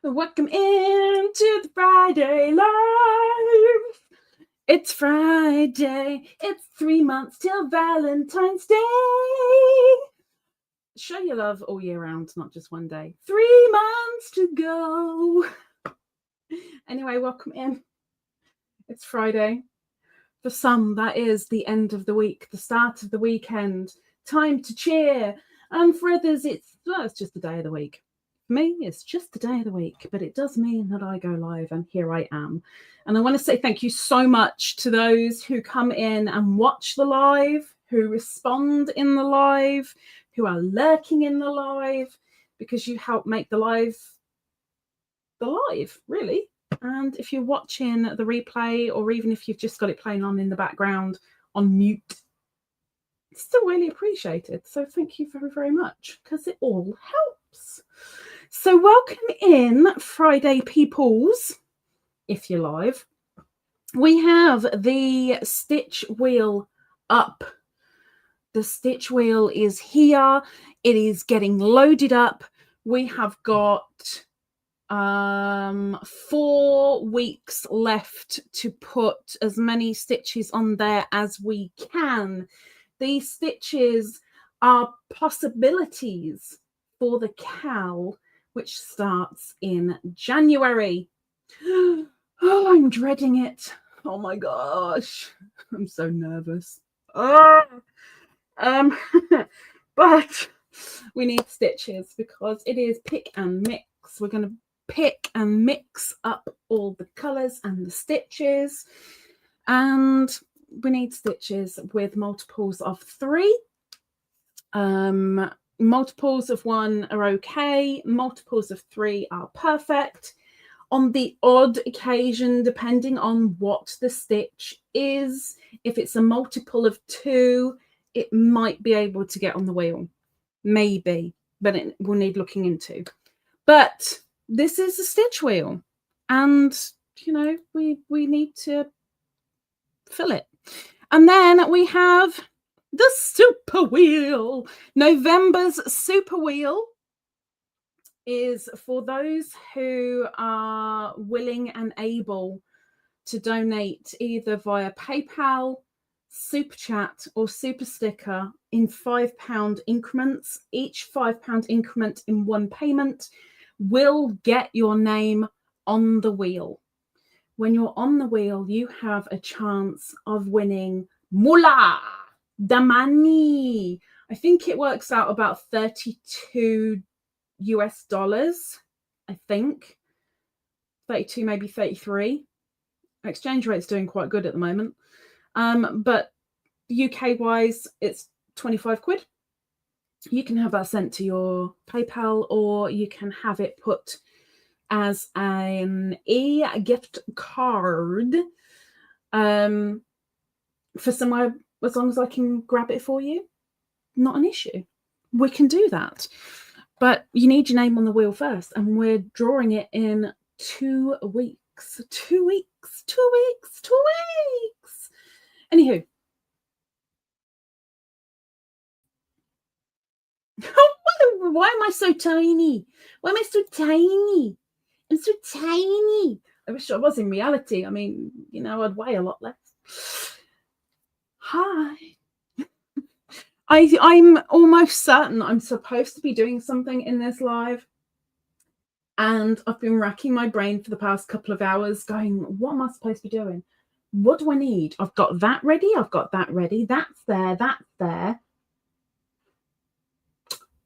Welcome into the Friday Live. It's Friday. It's 3 months till Valentine's Day. Show your love all year round, not just one day. 3 months to go. Anyway, welcome in. It's Friday. For some, that is the end of the week, the start of the weekend. Time to cheer. And for others, it's just the day of the week. For me, it's just the day of the week, but it does mean that I go live, and here I am. And I want to say thank you so much to those who come in and watch the live, who respond in the live, who are lurking in the live, because you help make the live, really. And if you're watching the replay, or even if you've just got it playing on in the background on mute, it's still really appreciated. So thank you very, very much, because it all helps. So welcome in, Friday peoples, if you're live. We have the stitch wheel up. The stitch wheel is here. It is getting loaded up. We have got 4 weeks left to put as many stitches on there as we can. These stitches are possibilities for the Cal, which starts in January. Oh, I'm dreading it. Oh my gosh, I'm so nervous. But we need stitches because it is pick and mix. We're going to pick and mix up all the colors and the stitches, and we need stitches with multiples of 3. Multiples of 1 are okay. Multiples of 3 are perfect. On the odd occasion, depending on what the stitch is, if it's a multiple of 2, it might be able to get on the wheel. Maybe, but it will need looking into. But this is a stitch wheel, and, you know, we need to fill it. And then we have the super wheel. November's super wheel is for those who are willing and able to donate either via PayPal, Super Chat, or Super Sticker in £5 increments. Each £5 increment in one payment will get your name on the wheel. When you're on the wheel, you have a chance of winning Mula Damani. I think it works out about $32 US, I think. 32, maybe 33. Exchange rate's doing quite good at the moment. But UK wise, it's 25 quid. You can have that sent to your PayPal, or you can have it put as an e-gift card for somewhere, as long as I can grab it for you. Not an issue. We can do that. But you need your name on the wheel first, and we're drawing it in 2 weeks. 2 weeks. 2 weeks. 2 weeks. Anywho. Why am I so tiny? Why am I so tiny? I'm so tiny. I wish I was in reality. I mean, you know, I'd weigh a lot less. Hi. I'm almost certain I'm supposed to be doing something in this live, and I've been racking my brain for the past couple of hours going, what am I supposed to be doing? What do I need? I've got that ready. I've got that ready. That's there. That's there.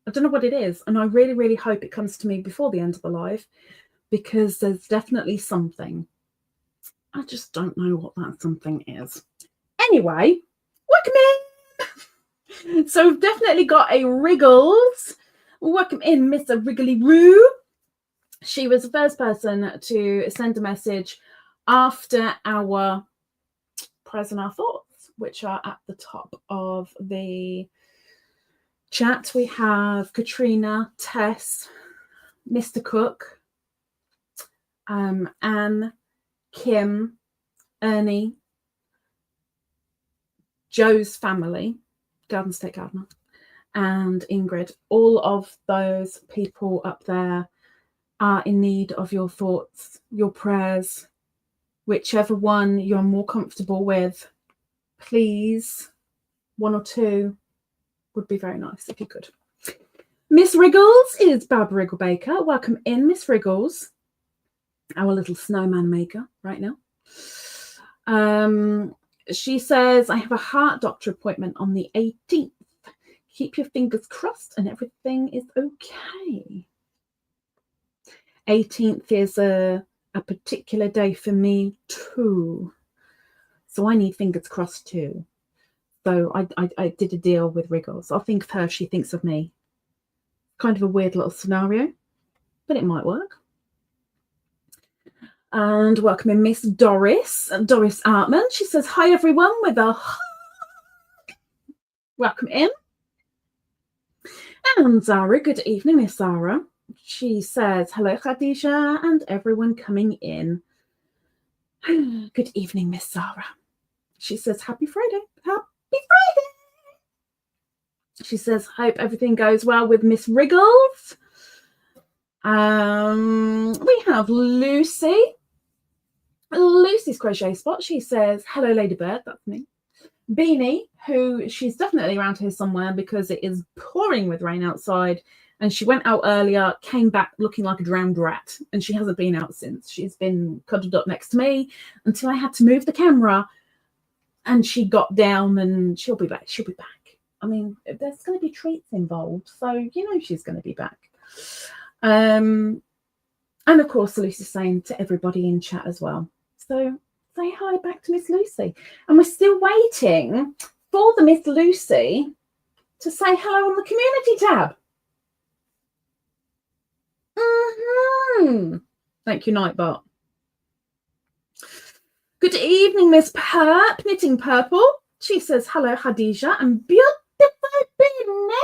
I don't know what it is, and I really, really hope it comes to me before the end of the live, because there's definitely something. I just don't know what that something is. Anyway, welcome in. So we've definitely got a Wriggles. Welcome in, Miss Wriggly-Roo. She was the first person to send a message after our prayers and our thoughts, which are at the top of the chat. We have Katrina, Tess, Mr. Cook, Anne, Kim, Ernie, Joe's family, Garden State Gardener, and Ingrid. All of those people up there are in need of your thoughts, your prayers, whichever one you're more comfortable with. Please, 1 or 2 would be very nice if you could. Miss Wriggles is Barbara Baker. Welcome in, Miss Wriggles, our little snowman maker right now. She says, I have a heart doctor appointment on the 18th. Keep your fingers crossed and everything is okay. 18th is a particular day for me too. So I need fingers crossed too. So I did a deal with Wriggles. I'll think of her, she thinks of me. Kind of a weird little scenario, but it might work. And welcome in Miss Doris Artman. She says, hi everyone, with a hug. Welcome in. And Zara, good evening, Miss Zara. She says, hello, Khadijah, and everyone coming in. Good evening, Miss Zara. She says, happy Friday. Happy Friday. She says, hope everything goes well with Miss Wriggles. We have Lucy. Lucy's crochet spot. She says, hello, Ladybird. That's me. Beany, who she's definitely around here somewhere because it is pouring with rain outside. And she went out earlier, came back looking like a drowned rat. And she hasn't been out since. She's been cuddled up next to me until I had to move the camera. And she got down and she'll be back. She'll be back. I mean, there's going to be treats involved. So, you know, she's going to be back. And of course, Lucy's saying to everybody in chat as well. So say hi back to Miss Lucy. And we're still waiting for the Miss Lucy to say hello on the community tab. Thank you, Nightbot. Good evening, Miss Perp, Knitting Purple. She says, hello, Khadijah, and beautiful Beany.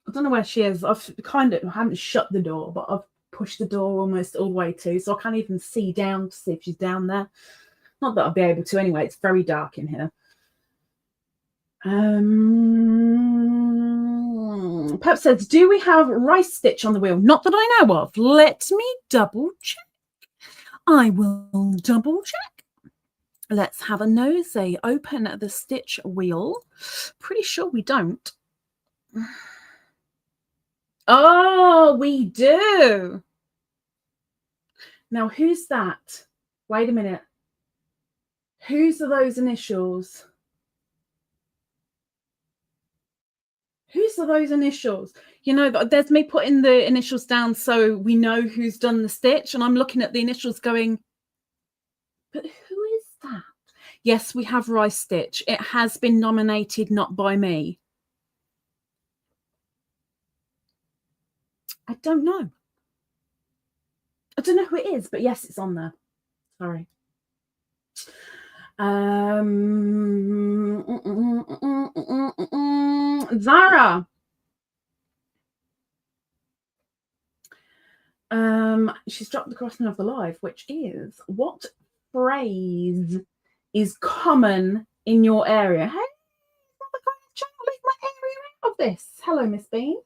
I don't know where she is. I haven't shut the door, but I've pushed the door almost all the way to, so I can't even see down to see if she's down there. Not that I'll be able to anyway. It's very dark in here. Pep says, do we have rice stitch on the wheel? Not that I know of. Let me double check. I will double check. Let's have a nosy. Open the stitch wheel. Pretty sure we don't. Oh, we do. Now, who's that? Wait a minute. Whose are those initials? Whose are those initials? You know, there's me putting the initials down so we know who's done the stitch. And I'm looking at the initials going, but who is that? Yes, we have rice stitch. It has been nominated, not by me. I don't know. I don't know who it is, but yes, it's on there. Sorry. Zara. She's dropped the question of the live, which is, what phrase is common in your area? Hey, not the kind of channel, leave my area out of this. Hello, Miss Bean.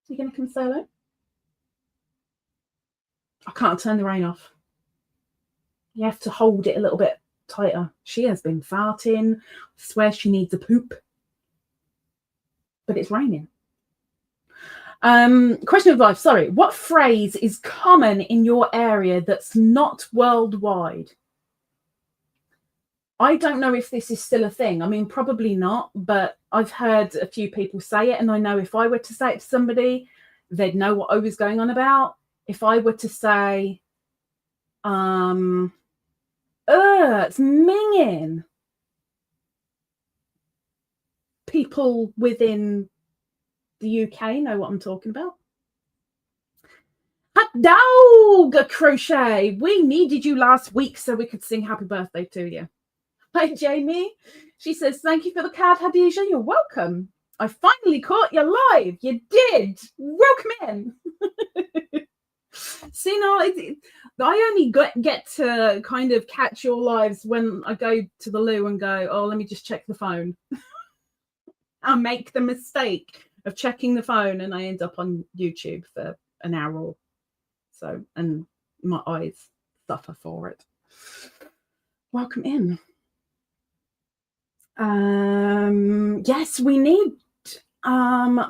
You going to come solo? I can't turn the rain off. You have to hold it a little bit tighter. She has been farting. I swear she needs a poop. But it's raining. Question of life. Sorry. What phrase is common in your area that's not worldwide? I don't know if this is still a thing. I mean, probably not, but I've heard a few people say it, and I know if I were to say it to somebody, they'd know what I was going on about. If I were to say, it's minging. People within the UK know what I'm talking about. Hot dog crochet. We needed you last week so we could sing happy birthday to you. Hi, Jamie. She says, thank you for the card, Khadijah. You're welcome. I finally caught you live. You did. Welcome in. See, no, I only get to kind of catch your lives when I go to the loo and go, oh, let me just check the phone. I'll make the mistake of checking the phone and I end up on YouTube for an hour or so, and my eyes suffer for it. Welcome in. Yes, we need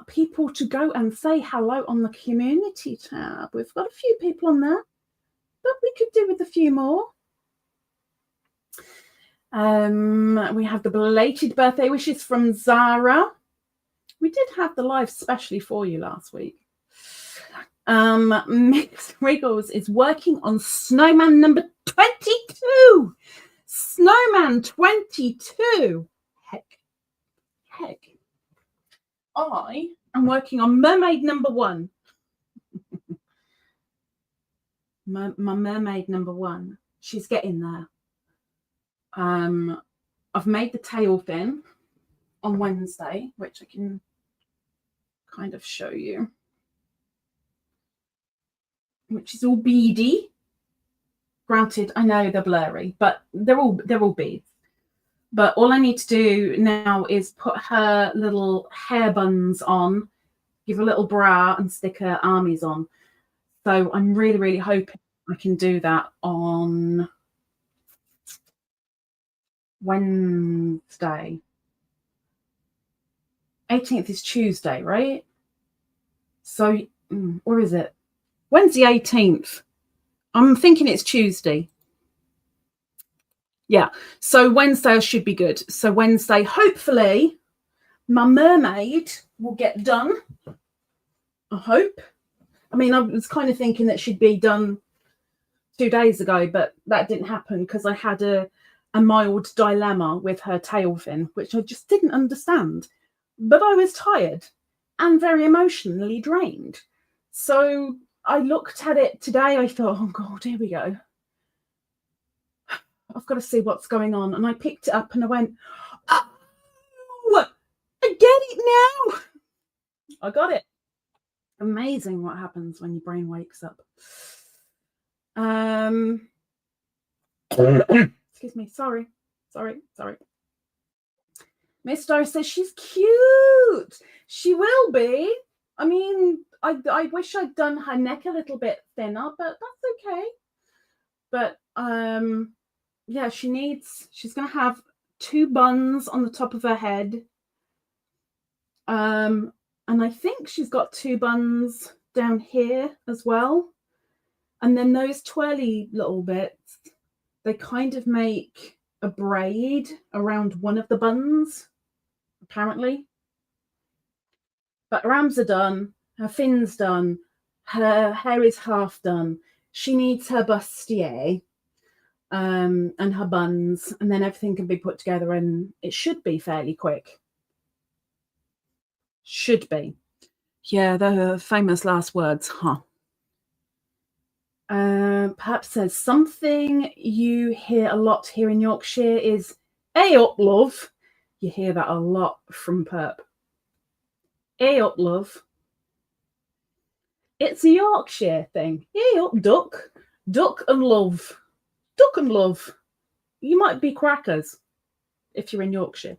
people to go and say hello on the community tab. We've got a few people on there, but we could do with a few more. We have the belated birthday wishes from Zara. We did have the live specially for you last week. Miss Wriggles is working on Snowman number 22. Snowman 22. Heck. I am working on mermaid number 1. my mermaid number 1. She's getting there. I've made the tail fin on Wednesday, which I can kind of show you, which is all beady. Granted, I know they're blurry, but they're all beads. But all I need to do now is put her little hair buns on, give a little bra, and stick her armies on. So I'm really, really hoping I can do that on Wednesday. 18th is Tuesday, right? So, or is it? When's the 18th? I'm thinking it's Tuesday. Yeah, so Wednesday should be good. So Wednesday, hopefully, my mermaid will get done. I hope. I mean, I was kind of thinking that she'd be done 2 days ago, but that didn't happen because I had a mild dilemma with her tail fin, which I just didn't understand. But I was tired and very emotionally drained. So I looked at it today. I thought, oh, God, here we go. I've got to see what's going on. And I picked it up and I went, oh, I get it now. I got it. Amazing what happens when your brain wakes up. Excuse me. Sorry. Miss Doris says she's cute. She will be. I mean, I wish I'd done her neck a little bit thinner, but that's okay. But yeah, she's going to have 2 buns on the top of her head. And I think she's got 2 buns down here as well. And then those twirly little bits, they kind of make a braid around one of the buns, apparently. But her arms are done, her fin's done, her hair is half done. She needs her bustier. And her buns, and then everything can be put together, and it should be fairly quick. Should be. Yeah, the famous last words, huh? Perhaps says something you hear a lot here in Yorkshire is, "Hey up, love." You hear that a lot from Perp. Hey up, love. It's a Yorkshire thing. Hey up, duck. Duck and love. Duck and love. You might be crackers if you're in Yorkshire.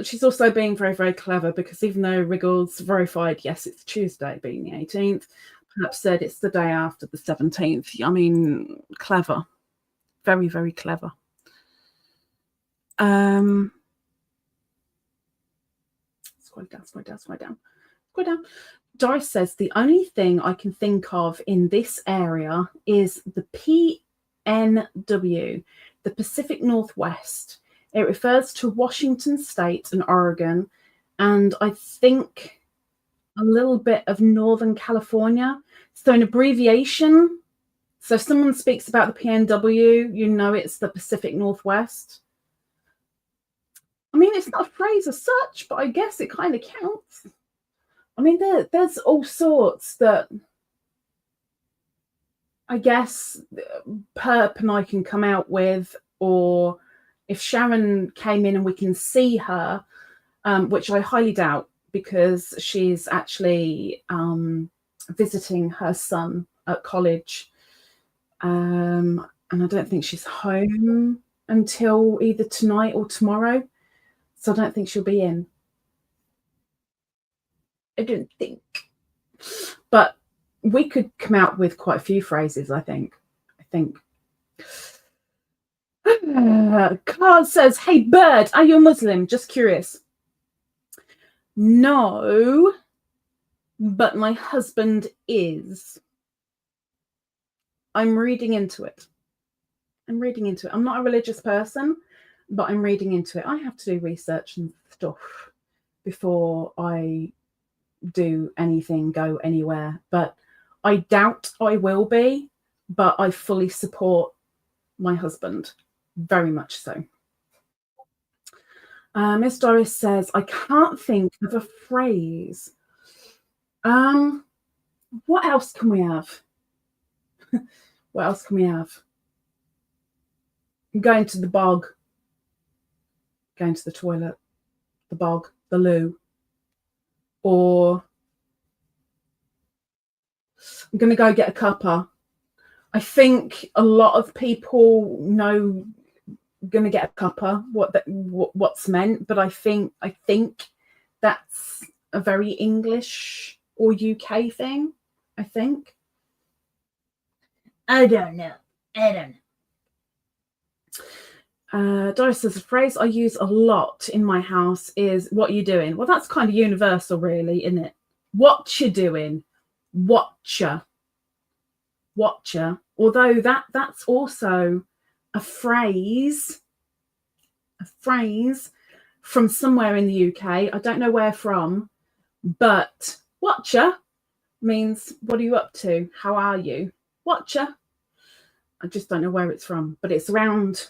She's also being very, very clever because even though Wriggles verified, yes, it's Tuesday being the 18th, perhaps said it's the day after the 17th. I mean, clever. Very, very clever. Scroll down. Doris says the only thing I can think of in this area is the PNW, the Pacific Northwest. It refers to Washington State and Oregon, and I think a little bit of Northern California. So an abbreviation. So if someone speaks about the PNW, you know it's the Pacific Northwest. I mean, it's not a phrase as such, but I guess it kind of counts. I mean, there's all sorts that I guess Perp and I can come out with, or if Sharon came in and we can see her, which I highly doubt, because she's actually visiting her son at college. And I don't think she's home until either tonight or tomorrow. So I don't think she'll be in. I don't think. But we could come out with quite a few phrases, I think. Carl says, hey, bird, are you a Muslim? Just curious. No, but my husband is. I'm reading into it. I'm not a religious person, but I'm reading into it. I have to do research and stuff before I do anything, go anywhere. But I doubt I will be, but I fully support my husband. Very much so. Miss Doris says, I can't think of a phrase. What else can we have? What else can we have? Going to the bog. Going to the toilet. The bog. The loo. Or I'm going to go get a cuppa. I think a lot of people know going to get a cuppa, what's meant, but I think that's a very English or UK thing. I think. I don't know. Doris says, a phrase I use a lot in my house is, what are you doing? Well, that's kind of universal, really, isn't it? What you doing? Watcher. Although that's also a phrase from somewhere in the UK. I don't know where from, but watcher means, what are you up to? How are you? Watcher. I just don't know where it's from, but it's around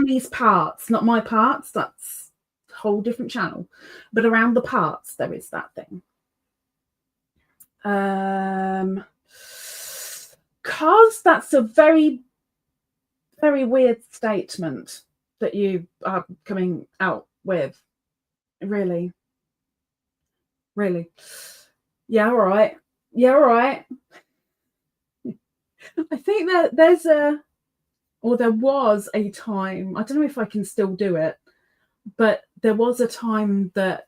these parts, not my parts. That's a whole different channel, but around the parts there is that thing. Cause that's a very, very weird statement that you are coming out with. Really. Yeah, all right. I think that there was a time, I don't know if I can still do it, but there was a time that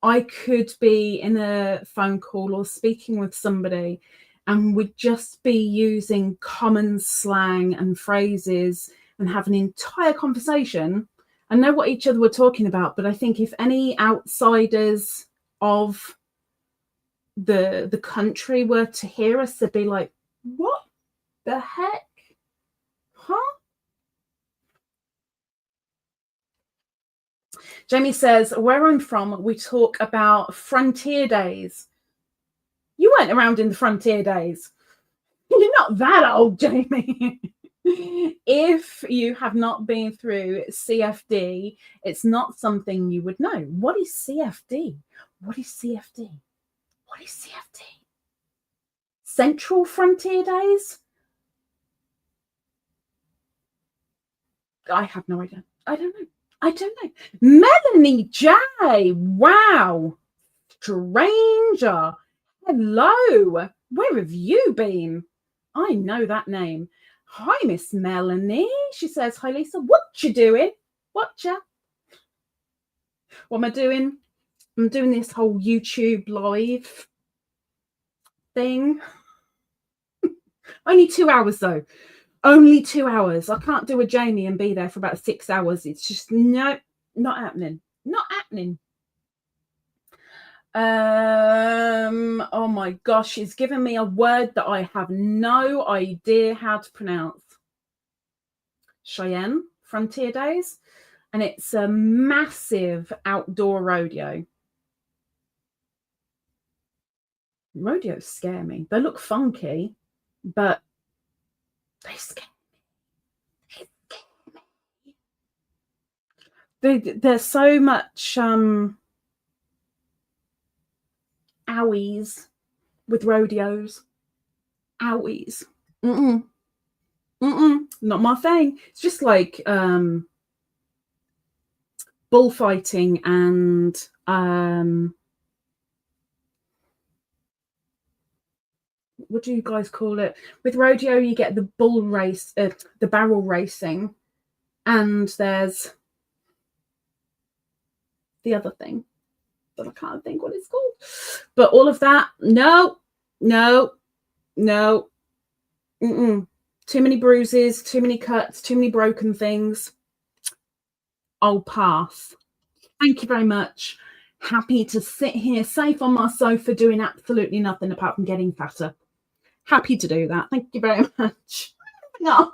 I could be in a phone call or speaking with somebody and would just be using common slang and phrases and have an entire conversation and know what each other were talking about. But I think if any outsiders of the country were to hear us, they'd be like, what the heck? Huh? Jamie says, where I'm from, we talk about frontier days. You weren't around in the frontier days. You're not that old, Jamie. If you have not been through CFD, it's not something you would know. What is CFD? Central Frontier Days? I have no idea. I don't know. Melanie J. Wow. Stranger. Hello. Where have you been? I know that name. Hi, Miss Melanie. She says, hi, Lisa. What you doing? What am I doing? I'm doing this whole YouTube live thing. Only 2 hours, though. Only 2 hours. I can't do a Jamie and be there for about 6 hours. It's just not happening. Oh my gosh, she's given me a word that I have no idea how to pronounce. Cheyenne Frontier Days, and it's a massive outdoor rodeo. Rodeos scare me. They look funky, but they scare me. There's so much owies with rodeos. Owies. Not my thing. It's just like bullfighting and what do you guys call it? With rodeo, you get the bull race, the barrel racing, and there's the other thing, but I can't think what it's called. But all of that, no. Too many bruises, too many cuts, too many broken things. I'll pass. Thank you very much. Happy to sit here safe on my sofa doing absolutely nothing apart from getting fatter. Happy to do that. Thank you very much. Oh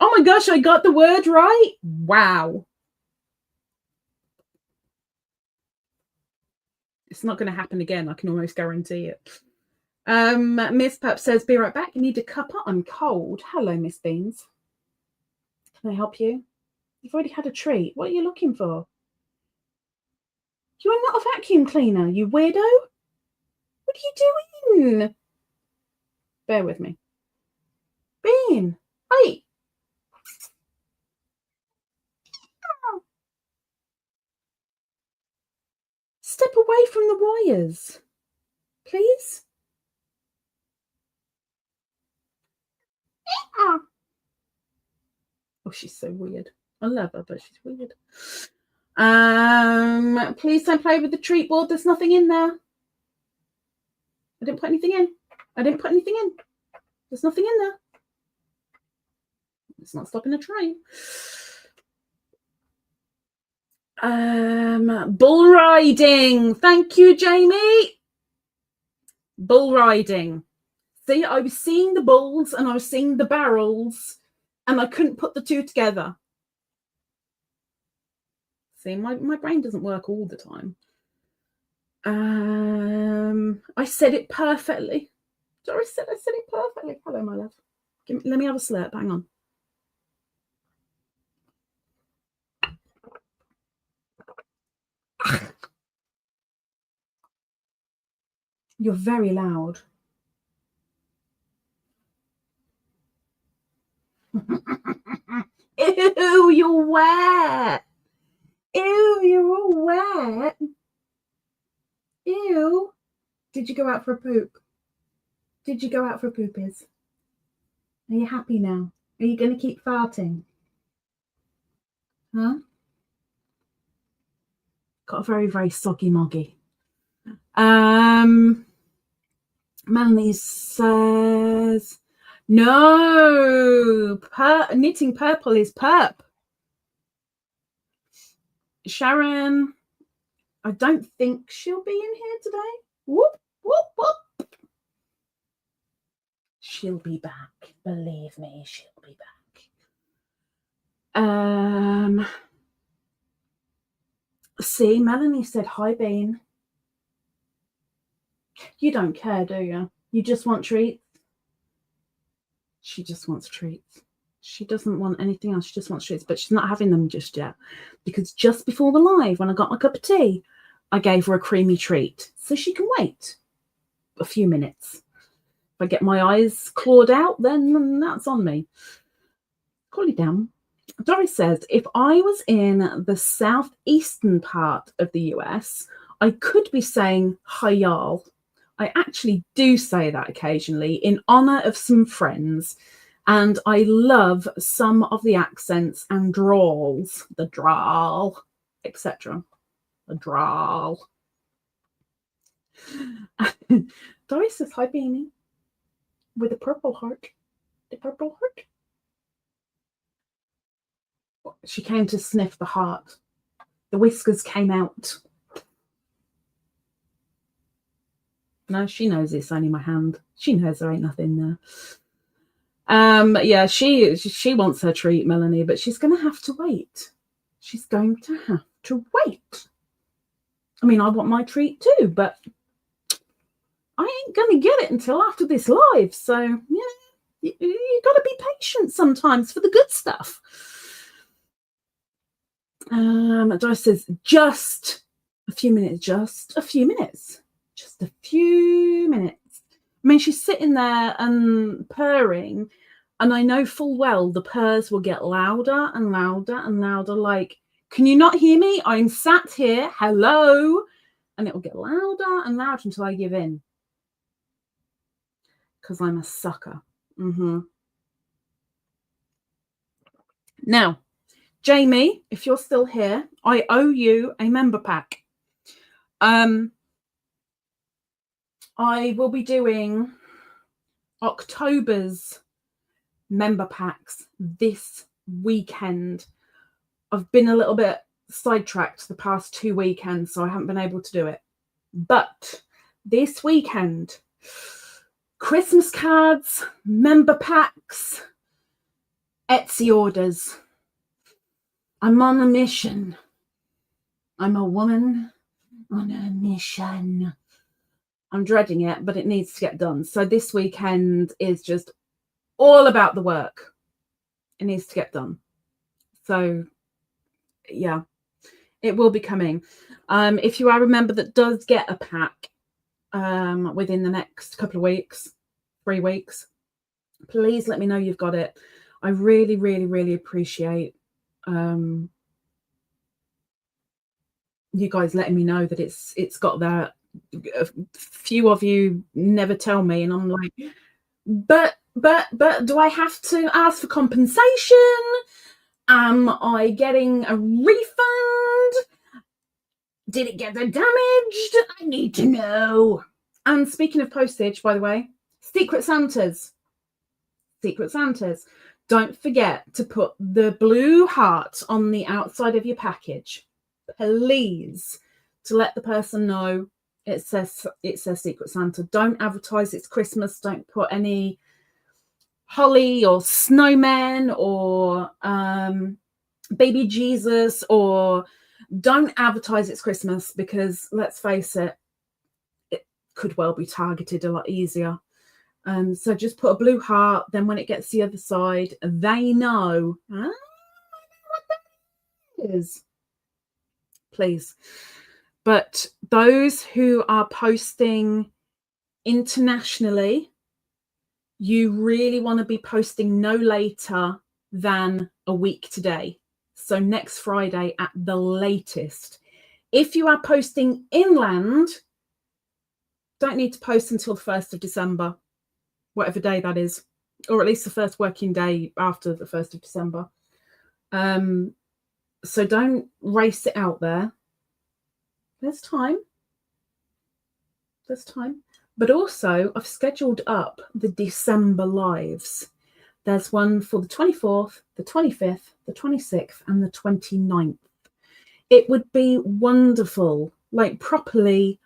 my gosh, I got the word right. Wow. It's not going to happen again. I can almost guarantee it. Miss Pup says, be right back. You need a cuppa? I'm cold. Hello, Miss Beans. Can I help you? You've already had a treat. What are you looking for? You are not a vacuum cleaner, you weirdo. What are you doing? Bear with me. Bean, wait. Step away from the wires, please. Oh, she's so weird. I love her, but she's weird. Please don't play with the treat board. There's nothing in there. I didn't put anything in. There's nothing in there. It's not stopping the train. Bull riding. Thank you, Jamie. Bull riding. See, I was seeing the bulls and I was seeing the barrels and I couldn't put the two together. See, my brain doesn't work all the time. I said it perfectly. Doris said I said it perfectly. Hello, my love. Let me have a slurp. Hang on. You're very loud. Ew, you're wet. Ew, you're all wet. Ew. Did you go out for a poop? Did you go out for poopies? Are you happy now? Are you going to keep farting? Huh? Got a very, very soggy moggy. Melanie says, no, knitting purple is perp. Sharon, I don't think she'll be in here today. Whoop, whoop, whoop. She'll be back. Believe me, she'll be back. See, Melanie said, hi, Bean. You don't care, do you? You just want treats? She just wants treats. She doesn't want anything else. She just wants treats, but she's not having them just yet. Because just before the live, when I got my cup of tea, I gave her a creamy treat. So she can wait a few minutes. If I get my eyes clawed out, then that's on me. Call it down. Doris says, if I was in the southeastern part of the US, I could be saying hi y'all. I actually do say that occasionally in honor of some friends, and I love some of the accents and drawls, the drawl, etc. The drawl. Doris says, hi, Beany, with a purple heart. The purple heart. She came to sniff the heart. The whiskers came out. No, she knows it's only my hand. She knows there ain't nothing there. Yeah, she wants her treat, Melanie, but she's going to have to wait. She's going to have to wait. I mean, I want my treat too, but I ain't going to get it until after this live. So, yeah, you got to be patient sometimes for the good stuff. Doris says, just a few minutes, just a few minutes. Just a few minutes. I mean, she's sitting there and purring, and I know full well the purrs will get louder and louder and louder. Like, Can you not hear me? I'm sat here. Hello. And it will get louder and louder until I give in. Because I'm a sucker. Now, Jamie, if you're still here, I owe you a member pack. I will be doing October's member packs this weekend. I've been a little bit sidetracked the past 2 weekends, so I haven't been able to do it. But this weekend, Christmas cards, member packs, Etsy orders. I'm on a mission. I'm a woman on a mission. I'm dreading it, but it needs to get done. So this weekend is just all about the work. It needs to get done. So yeah, it will be coming. If you are a member that does get a pack within the next couple of weeks, 3 weeks, please let me know you've got it. I really, really, really appreciate you guys letting me know that it's got that. A few of you never tell me, and I'm like, but do I have to ask for compensation? Am I getting a refund? Did it get damaged? I need to know. And speaking of postage, by the way, Secret Santas. Don't forget to put the blue heart on the outside of your package, please, to let the person know it says Secret Santa. Don't advertise it's Christmas. Don't put any holly or snowmen or baby Jesus, or don't advertise it's Christmas, because let's face it, it could well be targeted a lot easier. So just put a blue heart. Then when it gets the other side, they know. I know what that is. Please. But those who are posting internationally, you really want to be posting no later than a week today. So next Friday at the latest. If you are posting inland, don't need to post until the 1st of December. Whatever day that is, or at least the first working day after the 1st of December. So don't race it out there. There's time. But also, I've scheduled up the December lives. There's one for the 24th, the 25th, the 26th, and the 29th. It would be wonderful, like properly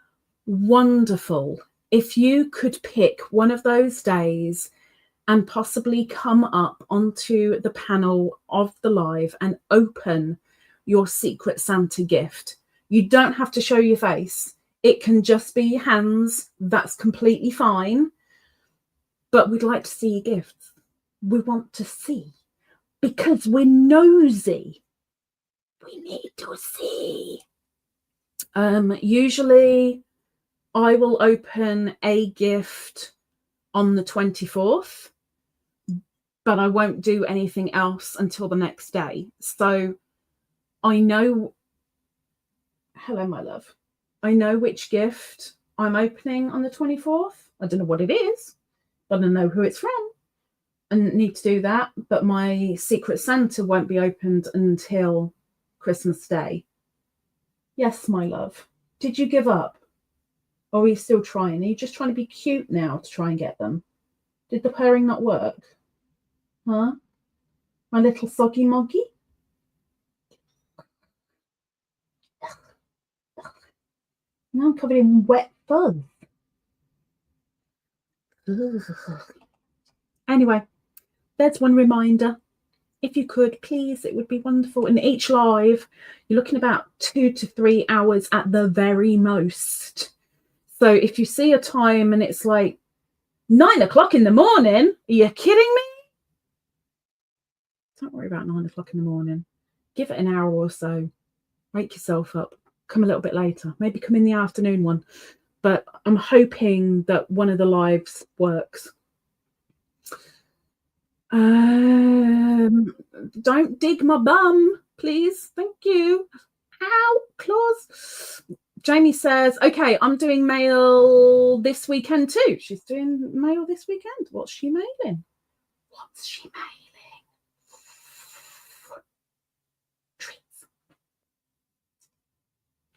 wonderful, if you could pick one of those days and possibly come up onto the panel of the live and open your Secret Santa gift. You don't have to show your face. It can just be your hands. That's completely fine. But we'd like to see your gifts. We want to see, because we're nosy. We need to see. Usually I will open a gift on the 24th, but I won't do anything else until the next day. So I know, hello, my love. I know which gift I'm opening on the 24th. I don't know what it is, but I know who it's from. I need to do that, but my Secret Santa won't be opened until Christmas Day. Yes, my love. Did you give up? Or are you still trying? Are you just trying to be cute now to try and get them? Did the pairing not work? Huh? My little soggy moggy? Now I'm covered in wet fuzz. Anyway, there's one reminder. If you could, please, it would be wonderful. And each live, you're looking about 2 to 3 hours at the very most. So if you see a time and it's like 9 o'clock in the morning, are you kidding me? Don't worry about 9 o'clock in the morning. Give it an hour or so. Wake yourself up. Come a little bit later. Maybe come in the afternoon one. But I'm hoping that one of the lives works. Don't dig my bum. please. Thank you. Ow, claws. Jamie says, okay, I'm doing mail this weekend too. She's doing mail this weekend. What's she mailing? What's she mailing? Treats.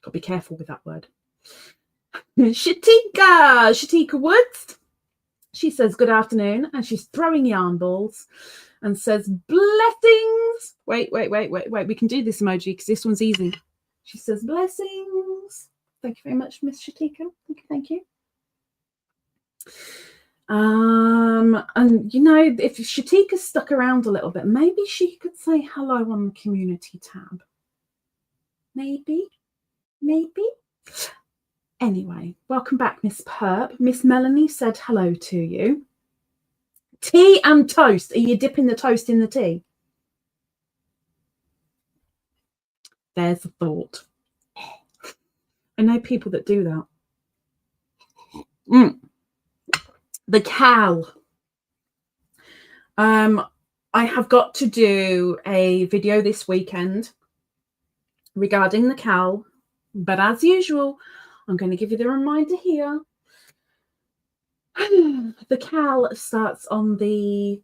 Got to be careful with that word. Shatika Woods. She says, good afternoon. And she's throwing yarn balls and says, blessings. Wait. We can do this emoji because this one's easy. She says, blessings. Thank you very much, Miss Shatika. Thank you. And you know, if Shatika's stuck around a little bit, maybe she could say hello on the community tab. Maybe. Anyway, welcome back, Miss Perp. Miss Melanie said hello to you. Tea and toast. Are you dipping the toast in the tea? There's a thought. I know people that do that. The cow. I have got to do a video this weekend regarding the cow, but as usual, I'm going to give you the reminder here. The cow starts on the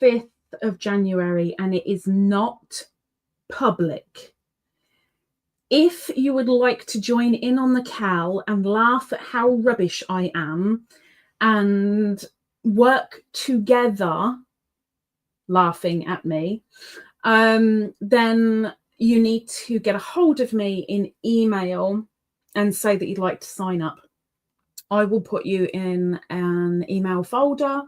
5th of January and it is not public. If you would like to join in on the cow and laugh at how rubbish I am and work together laughing at me, then you need to get a hold of me in email and say that you'd like to sign up. I will put you in an email folder,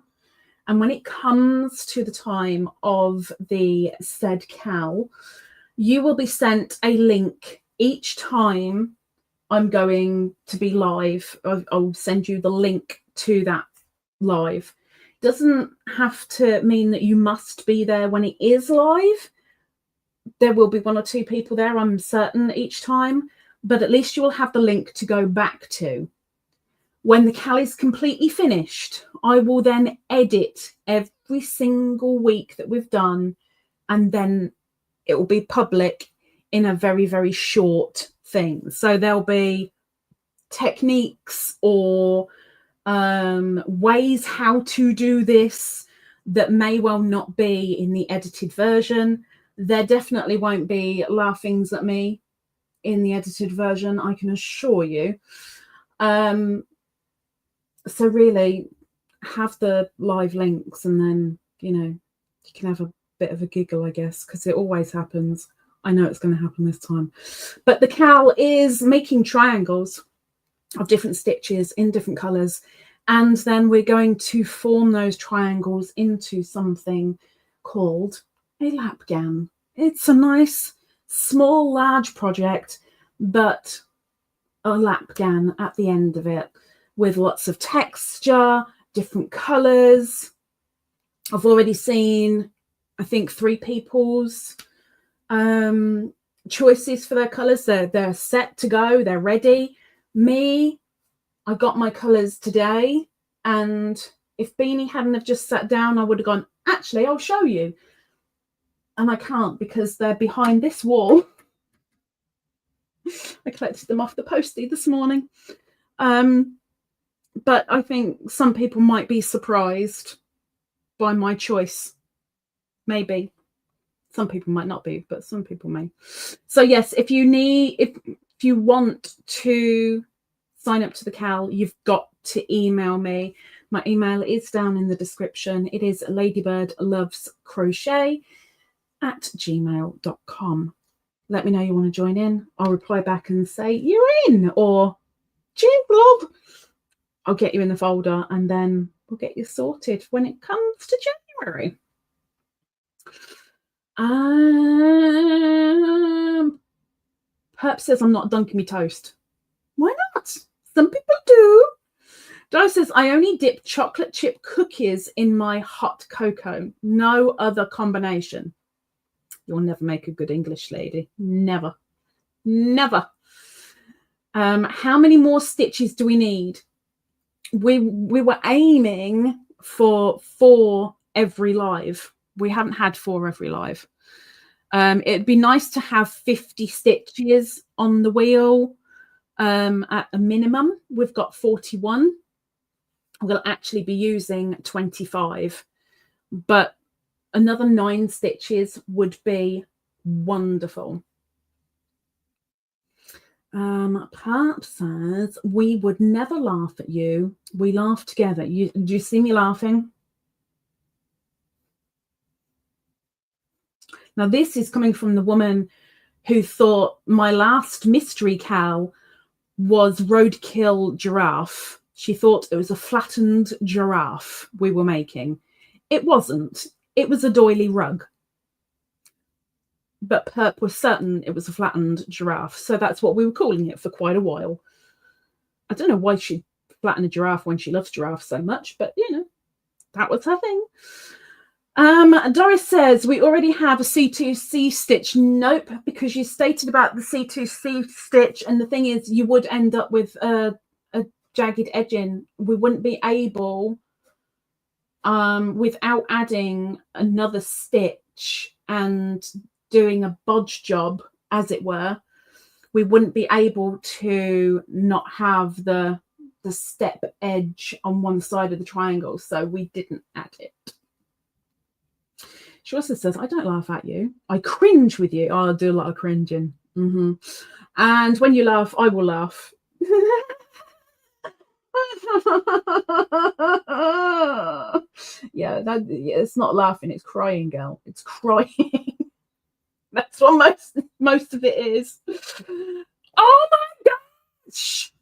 and when it comes to the time of the said cow, you will be sent a link each time I'm going to be live. I'll send you the link to that live. Doesn't have to mean that you must be there when it is live. There will be 1 or 2 people there, I'm certain, each time, but at least you will have the link to go back to. When the cow is completely finished, I will then edit every single week that we've done, and then it will be public in a very, very short thing. So there'll be techniques or ways how to do this that may well not be in the edited version. There definitely won't be laughings at me in the edited version, I can assure you. So really have the live links, and then, you know, you can have a bit of a giggle, I guess, because it always happens. I know it's going to happen this time. But the cow is making triangles of different stitches in different colours, and then we're going to form those triangles into something called a lapgan. It's a nice, small, large project, but a lapgan at the end of it with lots of texture, different colours. I've already seen, I think, 3 people's choices for their colours. They're set to go, they're ready. Me, I got my colours today, and if Beany hadn't have just sat down, I would have gone, actually, I'll show you. And I can't because they're behind this wall. I collected them off the postie this morning. But I think some people might be surprised by my choice. Maybe. Some people might not be, but some people may. So yes, if you want to sign up to the cow, you've got to email me. My email is down in the description. It is ladybirdlovescrochet@gmail.com. Let me know you want to join in. I'll reply back and say you're in, or cheers, love. I'll get you in the folder, and then we'll get you sorted when it comes to January. Perp says I'm not dunking me toast. Why not? Some people do. Di says I only dip chocolate chip cookies in my hot cocoa. No other combination. You'll never make a good English lady. Never. Never. How many more stitches do we need? We were aiming for 4 every live. We haven't had 4 every live. It'd be nice to have 50 stitches on the wheel at a minimum. We've got 41. We'll actually be using 25, but another 9 stitches would be wonderful. Perhaps says, we would never laugh at you. We laugh together. Do you see me laughing? Now, this is coming from the woman who thought my last mystery cow was roadkill giraffe. She thought it was a flattened giraffe we were making. It wasn't. It was a doily rug. But Perp was certain it was a flattened giraffe. So that's what we were calling it for quite a while. I don't know why she'd flatten a giraffe when she loves giraffes so much, but, you know, that was her thing. Doris says, we already have a C2C stitch. Nope, because you stated about the C2C stitch, and the thing is, you would end up with a jagged edging. We wouldn't be able, without adding another stitch and doing a bodge job, as it were, we wouldn't be able to not have the step edge on one side of the triangle, so we didn't add it. She also says, I don't laugh at you. I cringe with you. Oh, I do a lot of cringing. And when you laugh, I will laugh. Yeah, it's not laughing, it's crying, girl. It's crying. That's what most of it is. Oh my gosh.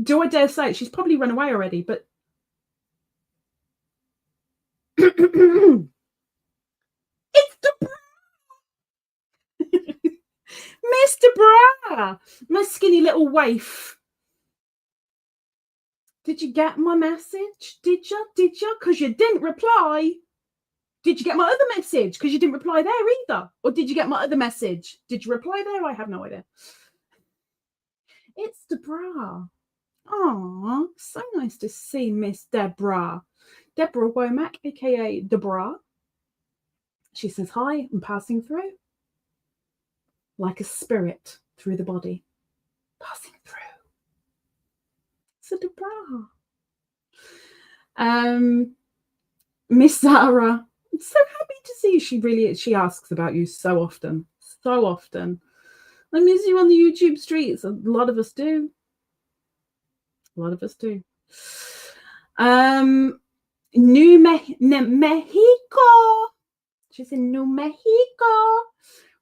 Do I dare say it? She's probably run away already, but it's the Mr. Bra, my skinny little waif. Did you get my message? Did you? Because you didn't reply. Did you get my other message? Because you didn't reply there either. Or did you get my other message? Did you reply there? I have no idea. It's Deborah. Oh, so nice to see Miss Deborah. Deborah Womack, aka Deborah. She says, hi, I'm passing through. Like a spirit through the body. Passing through. So Deborah. Miss Zara, I'm so happy to see you. She really is. She asks about you so often. So often. I miss you on the YouTube streets. A lot of us do. A lot of us do. New Mexico. She's in New Mexico,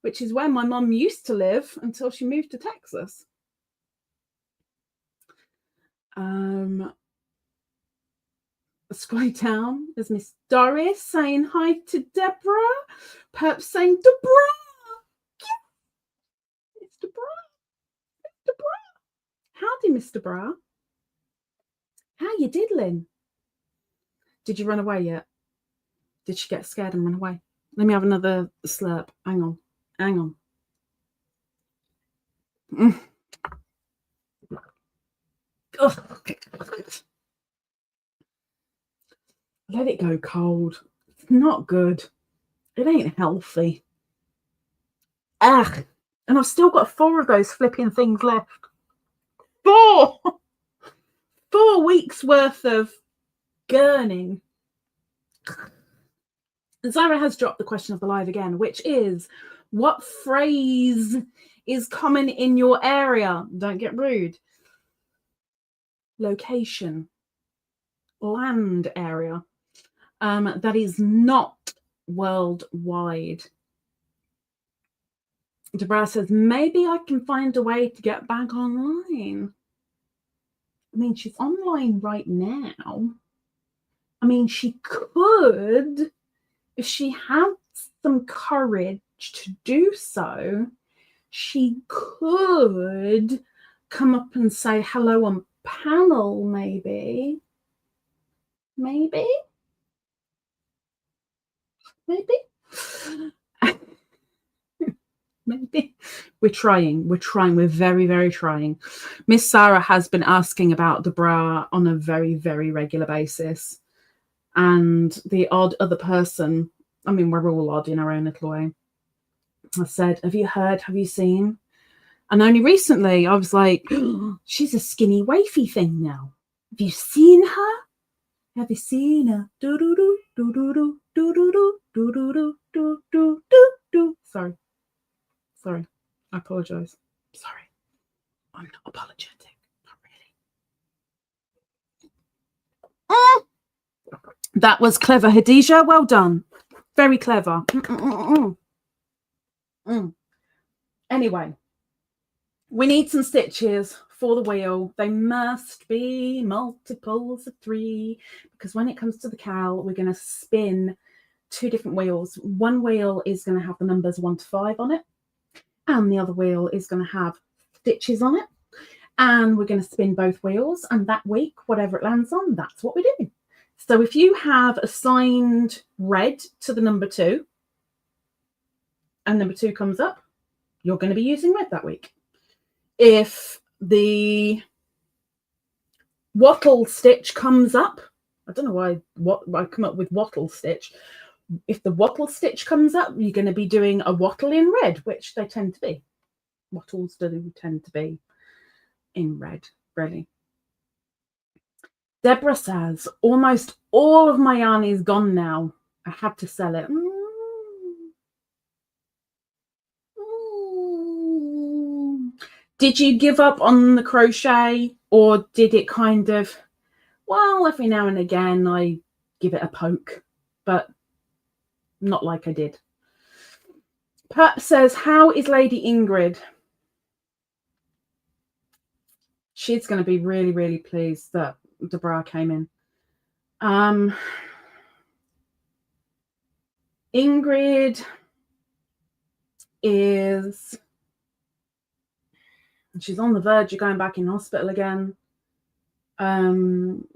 which is where my mum used to live until she moved to Texas. Skytown is Miss Doris saying hi to Deborah. Perhaps saying Deborah. Yeah. It's Deborah. It's Deborah. Howdy, Mr. Bra. How you diddling? Did you run away yet? Did she get scared and run away? Let me have another slurp. Hang on. Hang on. Oh. Let it go cold. It's not good. It ain't healthy. Ugh. And I've still got 4 of those flipping things left. 4 weeks worth of gurning. Zara has dropped the question of the live again, which is, what phrase is common in your area? Don't get rude. Location. Land area. That is not worldwide. Deborah says, maybe I can find a way to get back online. I mean, she's online right now. I mean, she could, if she had some courage to do so, she could come up and say hello on panel, maybe. Maybe. maybe. We're trying. We're very, very trying. Miss Sarah has been asking about the bra on a very, very regular basis. And the odd other person, I mean, we're all odd in our own little way, I said, have you heard? Have you seen? And only recently I was like, oh, she's a skinny, wafy thing now. Have you seen her? Have you seen her? Do do do do do do do do do do do do do do do. Sorry. I apologise. Sorry. I'm not apologetic. Not really. That was clever, Khadijah. Well done. Very clever. Anyway, we need some stitches for the wheel. They must be multiples of 3 because when it comes to the cowl, we're going to spin 2 different wheels. One wheel is going to have the numbers 1 to 5 on it, and the other wheel is going to have stitches on it. And we're going to spin both wheels, and that week, whatever it lands on, that's what we do. So if you have assigned red to the number 2, and number 2 comes up, you're going to be using red that week. If the wattle stitch comes up, I don't know why I come up with wattle stitch. If the wattle stitch comes up, you're going to be doing a wattle in red, which they tend to be. Wattles do tend to be in red, really. Deborah says, almost all of my yarn is gone now. I had to sell it. Did you give up on the crochet, or did it kind of, well, every now and again I give it a poke, but not like I did. Pat says, how is Lady Ingrid? She's going to be really, really pleased that the bra came in. Ingrid is, she's on the verge of going back in hospital again.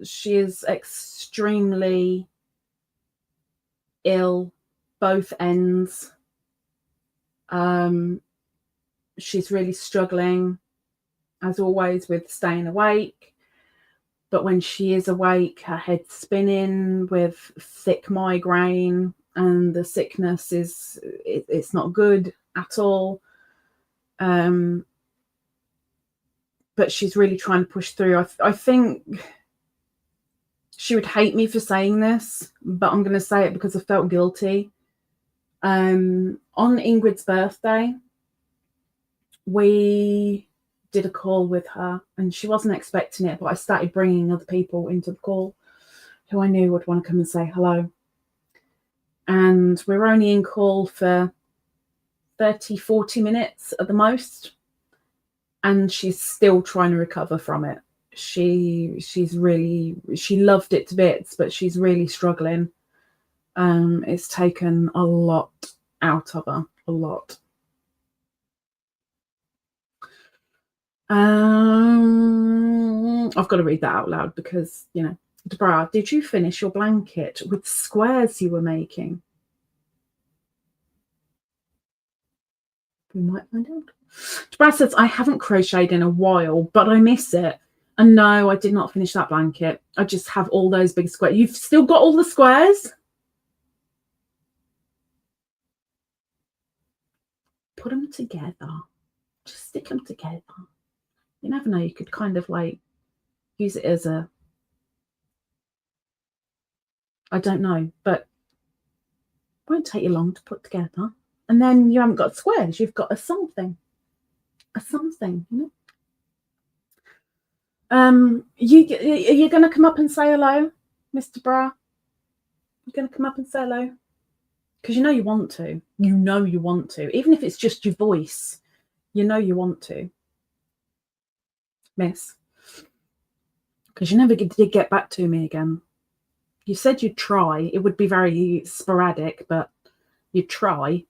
She is extremely ill, both ends. She's really struggling, as always, with staying awake. But when she is awake, her head's spinning with thick migraine, and the sickness is, it's not good at all. But she's really trying to push through. I think she would hate me for saying this, but I'm going to say it because I felt guilty. On Ingrid's birthday, we did a call with her, and she wasn't expecting it, but I started bringing other people into the call who I knew would want to come and say hello. And we were only in call for 30-40 minutes at the most, and she's still trying to recover from it. She loved it to bits, but she's really struggling. It's taken a lot out of her, a lot. I've got to read that out loud because, you know, Deborah, did you finish your blanket with squares you were making? We might find out. Deborah says, I haven't crocheted in a while, but I miss it. And no, I did not finish that blanket. I just have all those big squares. You've still got all the squares? Put them together. Just stick them together. You never know, you could kind of like use it as a, I don't know, but it won't take you long to put together. And then you haven't got squares, you've got a something, you know. You're going to come up and say hello, Mr. Bra? You're going to come up and say hello? Because you know you want to. You know you want to. Even if it's just your voice, you know you want to. Miss. Because you never did get back to me again. You said you'd try. It would be very sporadic, but you'd try.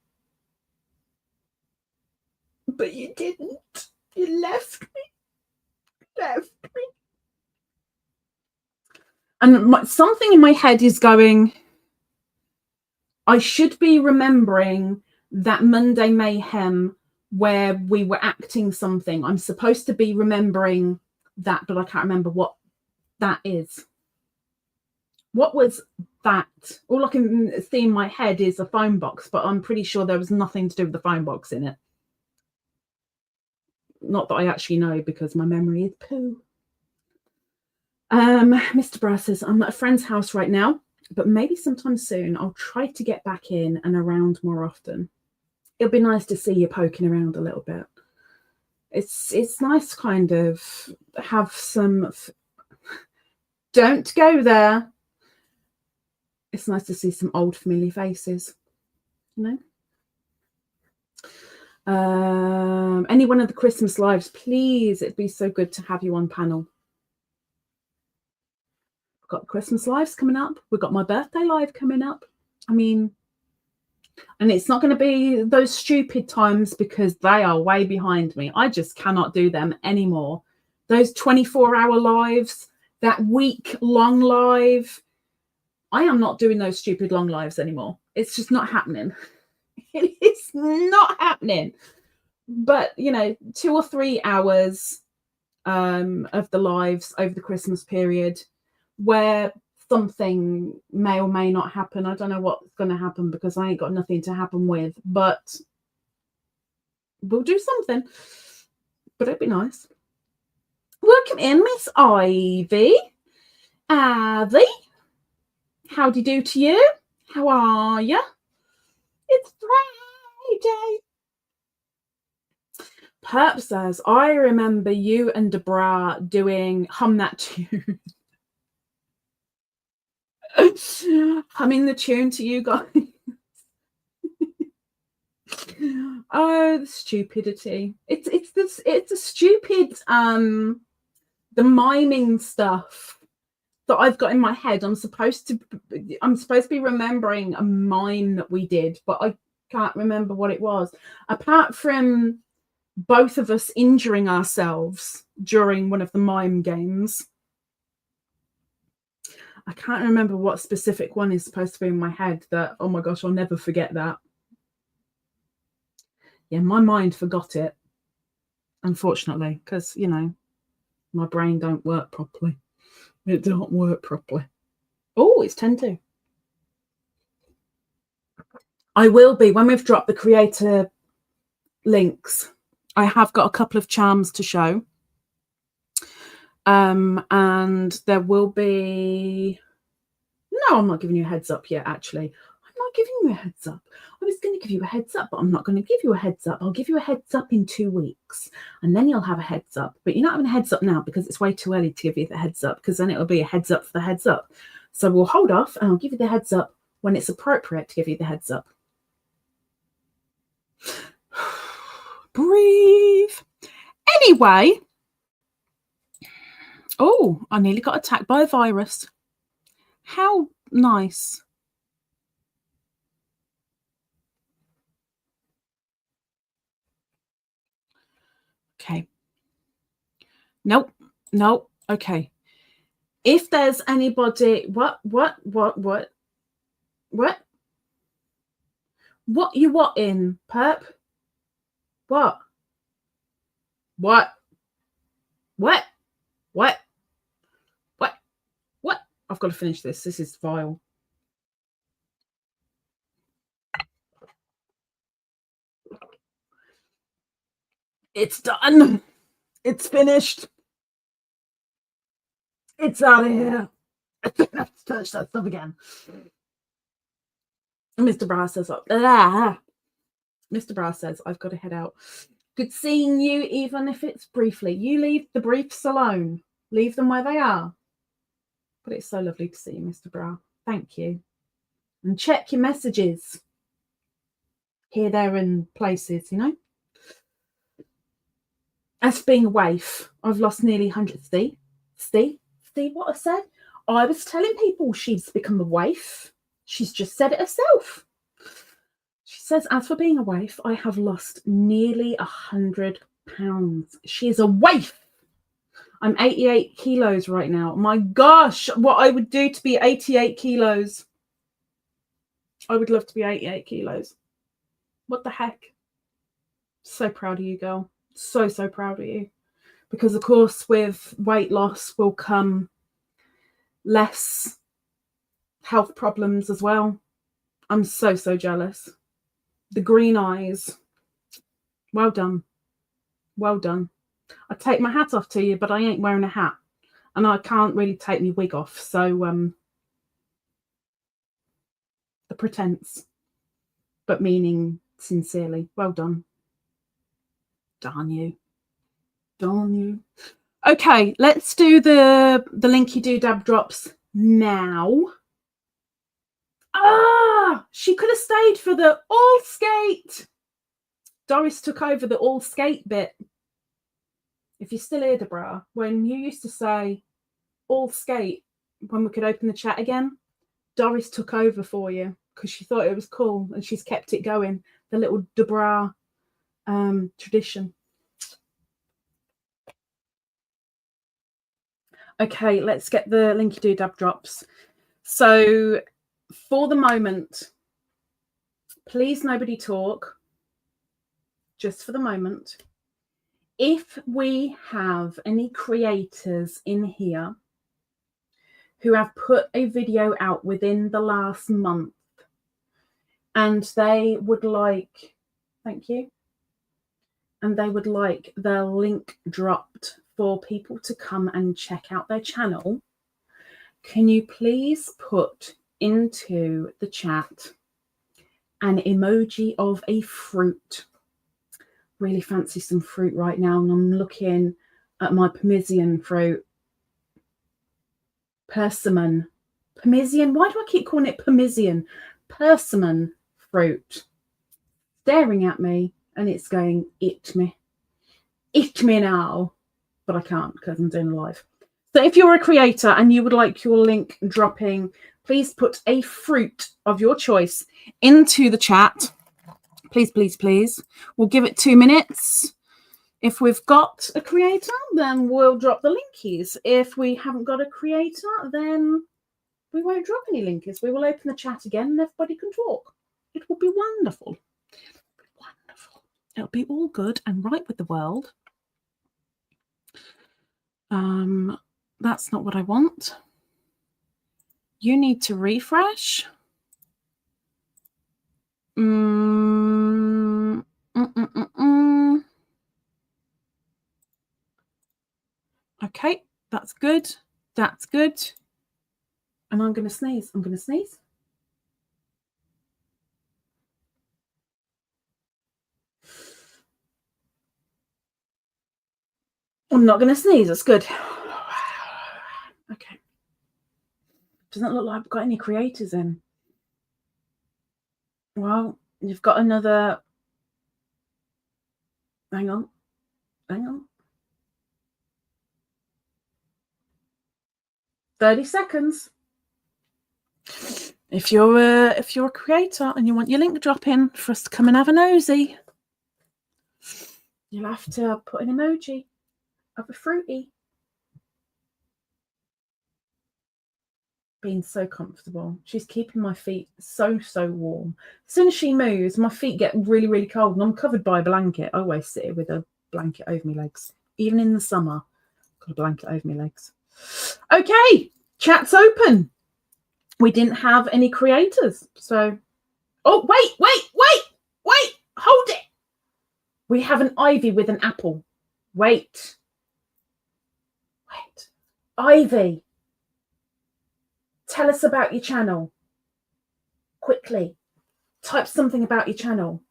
But you didn't. You left me. And something in my head is going, I should be remembering that Monday Mayhem where we were acting something. I'm supposed to be remembering that, but I can't remember what that is. What was that? All I can see in my head is a phone box, but I'm pretty sure there was nothing to do with the phone box in it. Not that I actually know, because my memory is poo. Mr. Brass says, I'm at a friend's house right now, but maybe sometime soon I'll try to get back in and around more often. It'll be nice to see you poking around a little bit. It's nice, kind of have some. Don't go there. It's nice to see some old familiar faces, you know. Any one of the Christmas lives, please. It'd be so good to have you on panel. We've got Christmas lives coming up. We've got my birthday live coming up. I mean, and it's not going to be those stupid times, because they are way behind me. I just cannot do them anymore. Those 24-hour lives, that week-long live. I am not doing those stupid long lives anymore. It's just not happening. It's not happening. But, you know, 2 or 3 hours of the lives over the Christmas period, where something may or may not happen. I don't know what's going to happen, because I ain't got nothing to happen with, but we'll do something. But it'd be nice. Welcome in, Miss Ivy. Abby, howdy do to you? How are you? It's Friday. Perp says, I remember you and Debra doing Hum That Tune. Humming the tune to you guys. Oh, the stupidity. It's a stupid the miming stuff that I've got in my head. I'm supposed to be remembering a mime that we did, but I can't remember what it was. Apart from both of us injuring ourselves during one of the mime games, I can't remember what specific one is supposed to be in my head that, oh my gosh, I'll never forget that. Yeah, my mind forgot it, unfortunately, because, you know, my brain don't work properly. It don't work properly. Oh, it's 10:02. I will be, when we've dropped the creator links, I have got a couple of charms to show. And there will be... No, I'm not giving you a heads up yet, actually. I'm not giving you a heads up. I was going to give you a heads up, but I'm not going to give you a heads up. I'll give you a heads up in 2 weeks, and then you'll have a heads up. But you're not having a heads up now, because it's way too early to give you the heads up, because then it'll be a heads up for the heads up. So we'll hold off, and I'll give you the heads up when it's appropriate to give you the heads up. Breathe. Anyway. Oh, I nearly got attacked by a virus. How nice. Okay. Nope. Okay. If there's anybody, what you what in, Perp? What? I've got to finish this. This is vile. It's done. It's finished. It's out of here. I don't have to touch that stuff again. Mr. Brass says, Mr. Brass says, I've got to head out. Good seeing you, even if it's briefly. You leave the briefs alone. Leave them where they are. But it's so lovely to see you, Mr. Bra. Thank you. And check your messages. Here, there, and places, you know. As for being a waif, I've lost nearly 100. See what I said? I was telling people she's become a waif. She's just said it herself. She says, as for being a waif, I have lost nearly 100 pounds. She is a waif. I'm 88 kilos right now. My gosh, what I would do to be 88 kilos. I would love to be 88 kilos. What the heck? So proud of you, girl. So, so proud of you. Because, of course, with weight loss will come less health problems as well. I'm so, so jealous. The green eyes. Well done. Well done. I take my hat off to you, but I ain't wearing a hat. And I can't really take my wig off. So, the pretense. But meaning sincerely. Well done. Darn you. Darn you. Okay, let's do the Linky Doodab drops now. Ah, she could have stayed for the all skate. Doris took over the all skate bit. If you're still here, Deborah, when you used to say all skate when we could open the chat again, Doris took over for you because she thought it was cool and she's kept it going. The little Deborah tradition. Okay, let's get the Linky Doodab drops. So for the moment, please nobody talk. Just for the moment. If we have any creators in here who have put a video out within the last month and they would like, thank you, and they would like their link dropped for people to come and check out their channel, can you please put into the chat an emoji of a fruit? Really fancy some fruit right now, and I'm looking at my Parmesan fruit. Persimmon. Parmesan? Why do I keep calling it Parmesan? Persimmon fruit. Staring at me, and it's going, eat me. Eat me now. But I can't because I'm doing live. So if you're a creator and you would like your link dropping, please put a fruit of your choice into the chat. Please, please, please. We'll give it 2 minutes. If we've got a creator, then we'll drop the linkies. If we haven't got a creator, then we won't drop any linkies. We will open the chat again and everybody can talk. It will be wonderful. Wonderful. It'll be all good and right with the world. That's not what I want. You need to refresh. Okay, that's good. That's good. And I'm going to sneeze. I'm going to sneeze. I'm not going to sneeze. That's good. Okay. Doesn't look like I've got any creators in. Well, you've got another. Hang on. Hang on. 30 seconds. If you're a creator and you want your link drop in for us to come and have a nosy, you'll have to put an emoji of a fruity. Being so comfortable. She's keeping my feet so, so warm. As soon as she moves, my feet get really, really cold and I'm covered by a blanket. I always sit here with a blanket over my legs. Even in the summer, got a blanket over my legs. Okay, chat's open. We didn't have any creators. So, oh, wait, hold it. We have an ivy with an apple. Wait. Ivy. Tell us about your channel. Quickly. Type something about your channel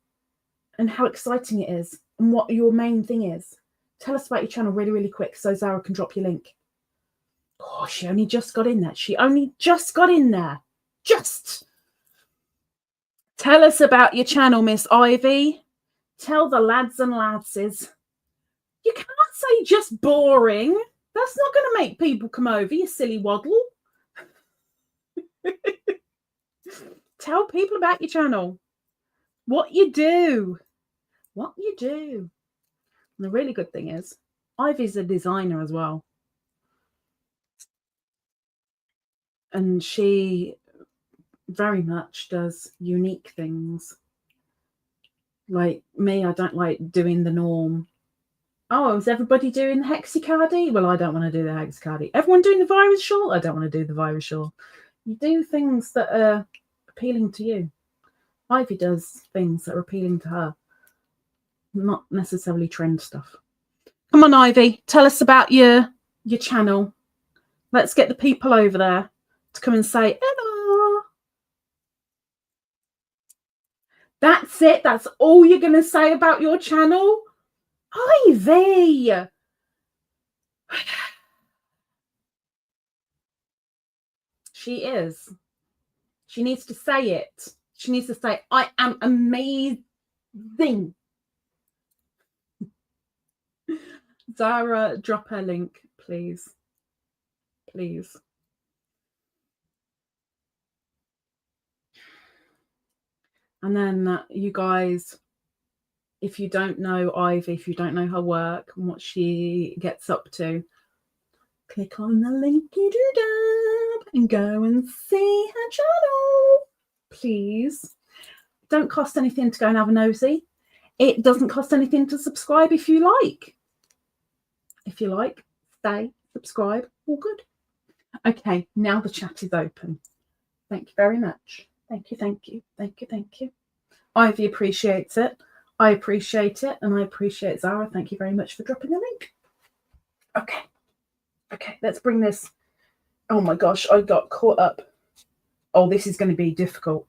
and how exciting it is and what your main thing is. Tell us about your channel really, really quick so Zara can drop your link. Oh, she only just got in there. She only just got in there. Just. Tell us about your channel, Miss Ivy. Tell the lads and ladses. You can't say just boring. That's not going to make people come over, you silly waddle. Tell people about your channel. What you do. What you do. And the really good thing is, Ivy's a designer as well. And she very much does unique things. Like me, I don't like doing the norm. Oh, is everybody doing the hexacardy? Well, I don't want to do the hexacardy. Everyone doing the virus shawl? I don't want to do the virus shawl. You do things that are appealing to you. Ivy does things that are appealing to her, not necessarily trend stuff. Come on, Ivy, tell us about your channel. Let's get the people over there to come and say hello. That's it. That's all you're going to say about your channel? Ivy. She is. She needs to say it. She needs to say, I am amazing. Zara, drop her link, please. Please. And then you guys, if you don't know Ivy, if you don't know her work and what she gets up to, click on the linky doodle and go and see her channel, please. Don't cost anything to go and have a nosy. It doesn't cost anything to subscribe if you like. If you like, stay, subscribe, all good. Okay, now the chat is open. Thank you very much. Thank you, thank you, thank you, thank you. Ivy appreciates it. I appreciate it, and I appreciate Zara. Thank you very much for dropping the link. Okay. Okay, let's bring this. Oh my gosh, I got caught up. Oh, this is going to be difficult.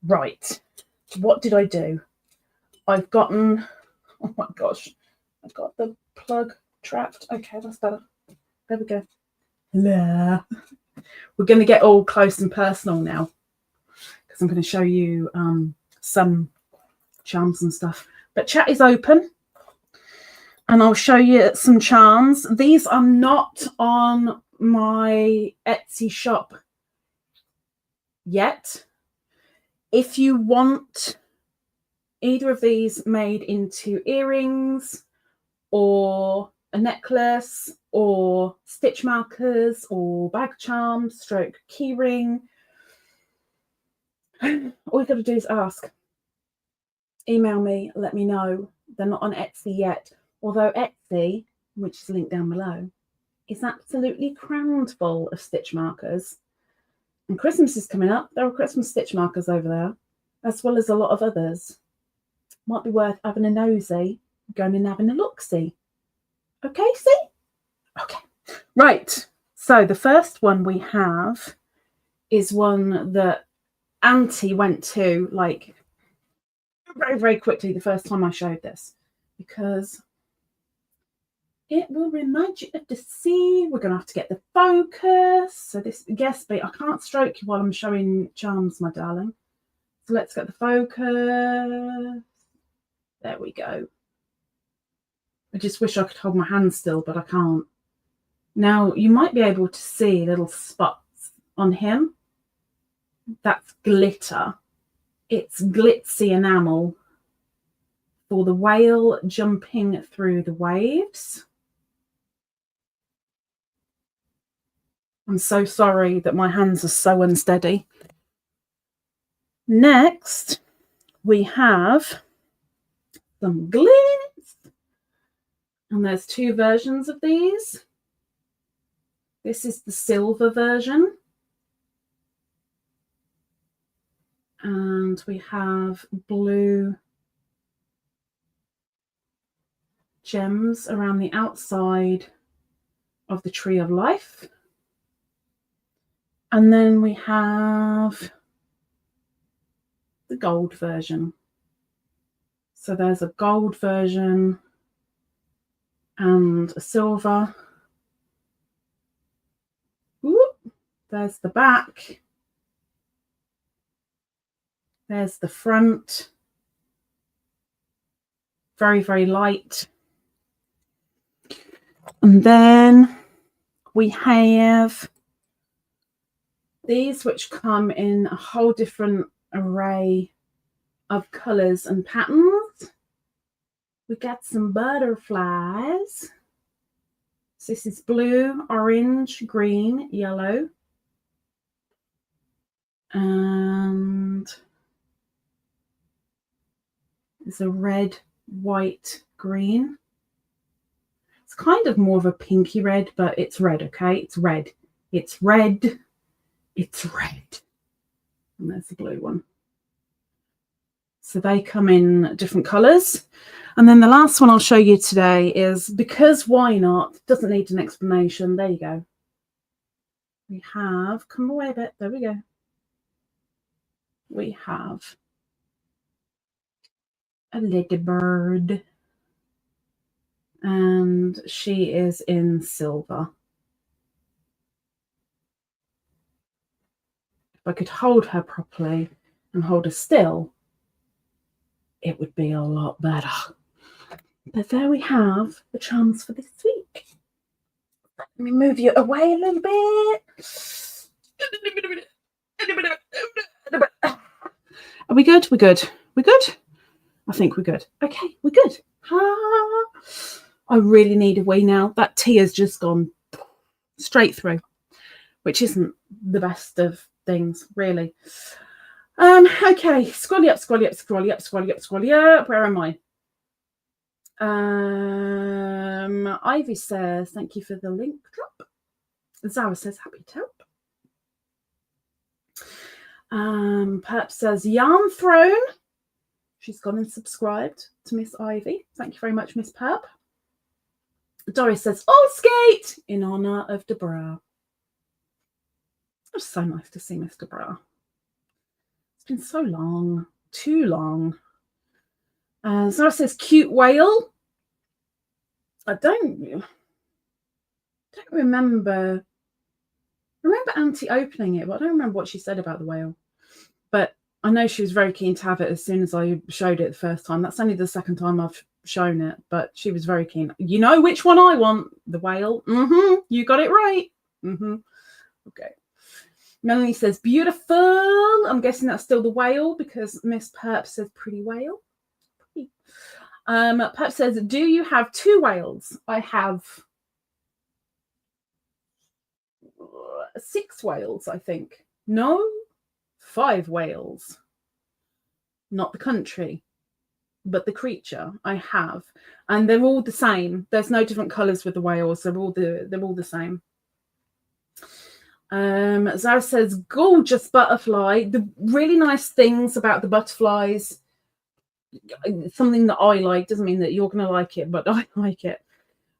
Right. What did I do? I've gotten, oh my gosh, I've got the plug trapped. Okay, that's better. There we go. Hello. We're going to get all close and personal now because I'm going to show you some charms and stuff. But chat is open. And I'll show you some charms. These are not on my Etsy shop yet. If you want either of these made into earrings or a necklace or stitch markers or bag charms, stroke keyring, all you got to do is ask. Email me, let me know. They're not on Etsy yet. Although Etsy, which is linked down below, is absolutely crammed full of stitch markers. And Christmas is coming up. There are Christmas stitch markers over there, as well as a lot of others. Might be worth having a nosy, going and having a look-see. Okay, see? Okay. Right. So the first one we have is one that Auntie went to, like, very, very quickly the first time I showed this, because it will remind you of the sea. We're going to have to get the focus. So this, yes, but I can't stroke you while I'm showing charms, my darling. So let's get the focus. There we go. I just wish I could hold my hand still, but I can't. Now, you might be able to see little spots on him. That's glitter. It's glitzy enamel for the whale jumping through the waves. I'm so sorry that my hands are so unsteady. Next, we have some glitz. And there's two versions of these. This is the silver version. And we have blue gems around the outside of the Tree of Life. And then we have the gold version. So there's a gold version and a silver. Ooh, there's the back. There's the front. Very, very light. And then we have these, which come in a whole different array of colours and patterns. We got some butterflies. So this is blue, orange, green, yellow. And is a red, white, green. It's kind of more of a pinky red, but it's red, okay? It's red. It's red. It's red. And there's the blue one. So they come in different colours. And then the last one I'll show you today is Because Why Not? Doesn't need an explanation. There you go. We have, come away a bit. There we go. We have a ladybird. And she is in silver. If I could hold her properly and hold her still, it would be a lot better. But there we have the charms for this week. Let me move you away a little bit. Are we good? We're good. We're good? I think we're good. Okay, we're good. I really need a wee now. That tea has just gone straight through, which isn't the best of things, really. Okay, scrolly up, scrolly up, scrolly up, scrolly up, scrolly up. Where am I? Ivy says, thank you for the link drop. Zara says, happy to help. Perp says, Yarn Throne. She's gone and subscribed to Miss Ivy. Thank you very much, Miss Perp. Doris says, all skate in honour of Deborah. It's so nice to see Miss Deborah. It's been so long, too long. Zara says, cute whale. I don't remember. I remember Auntie opening it, but I don't remember what she said about the whale. But I know she was very keen to have it as soon as I showed it the first time. That's only the second time I've shown it, but she was very keen. You know which one I want? The whale. You got it right. Okay. Melanie says, beautiful. I'm guessing that's still the whale because Miss Perp says pretty whale. Pretty. Perp says, do you have 2 whales? I have 6 whales, I think. No, 5 whales. Not the country, but the creature I have. And they're all the same. There's no different colours with the whales. They're all the same. Zara says, gorgeous butterfly. The really nice things about the butterflies, something that I like, doesn't mean that you're going to like it, but I like it.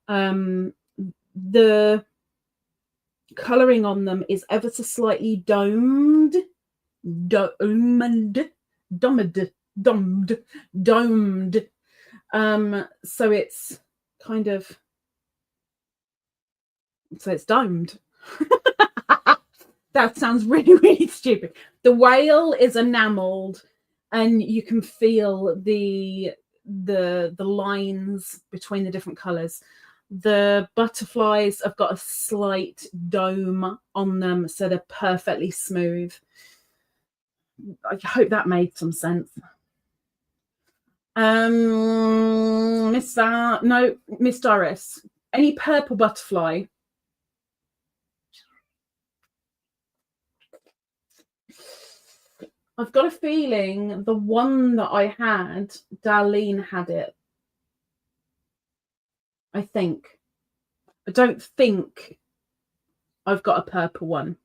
The colouring on them is ever so slightly domed. So it's kind of, so it's domed. That sounds really, really stupid. The whale is enameled, and you can feel the lines between the different colors. The butterflies have got a slight dome on them, so they're perfectly smooth. I hope that made some sense. Miss Doris, any purple butterfly? I've got a feeling the one that I had, Darlene had it. I think. I don't think I've got a purple one.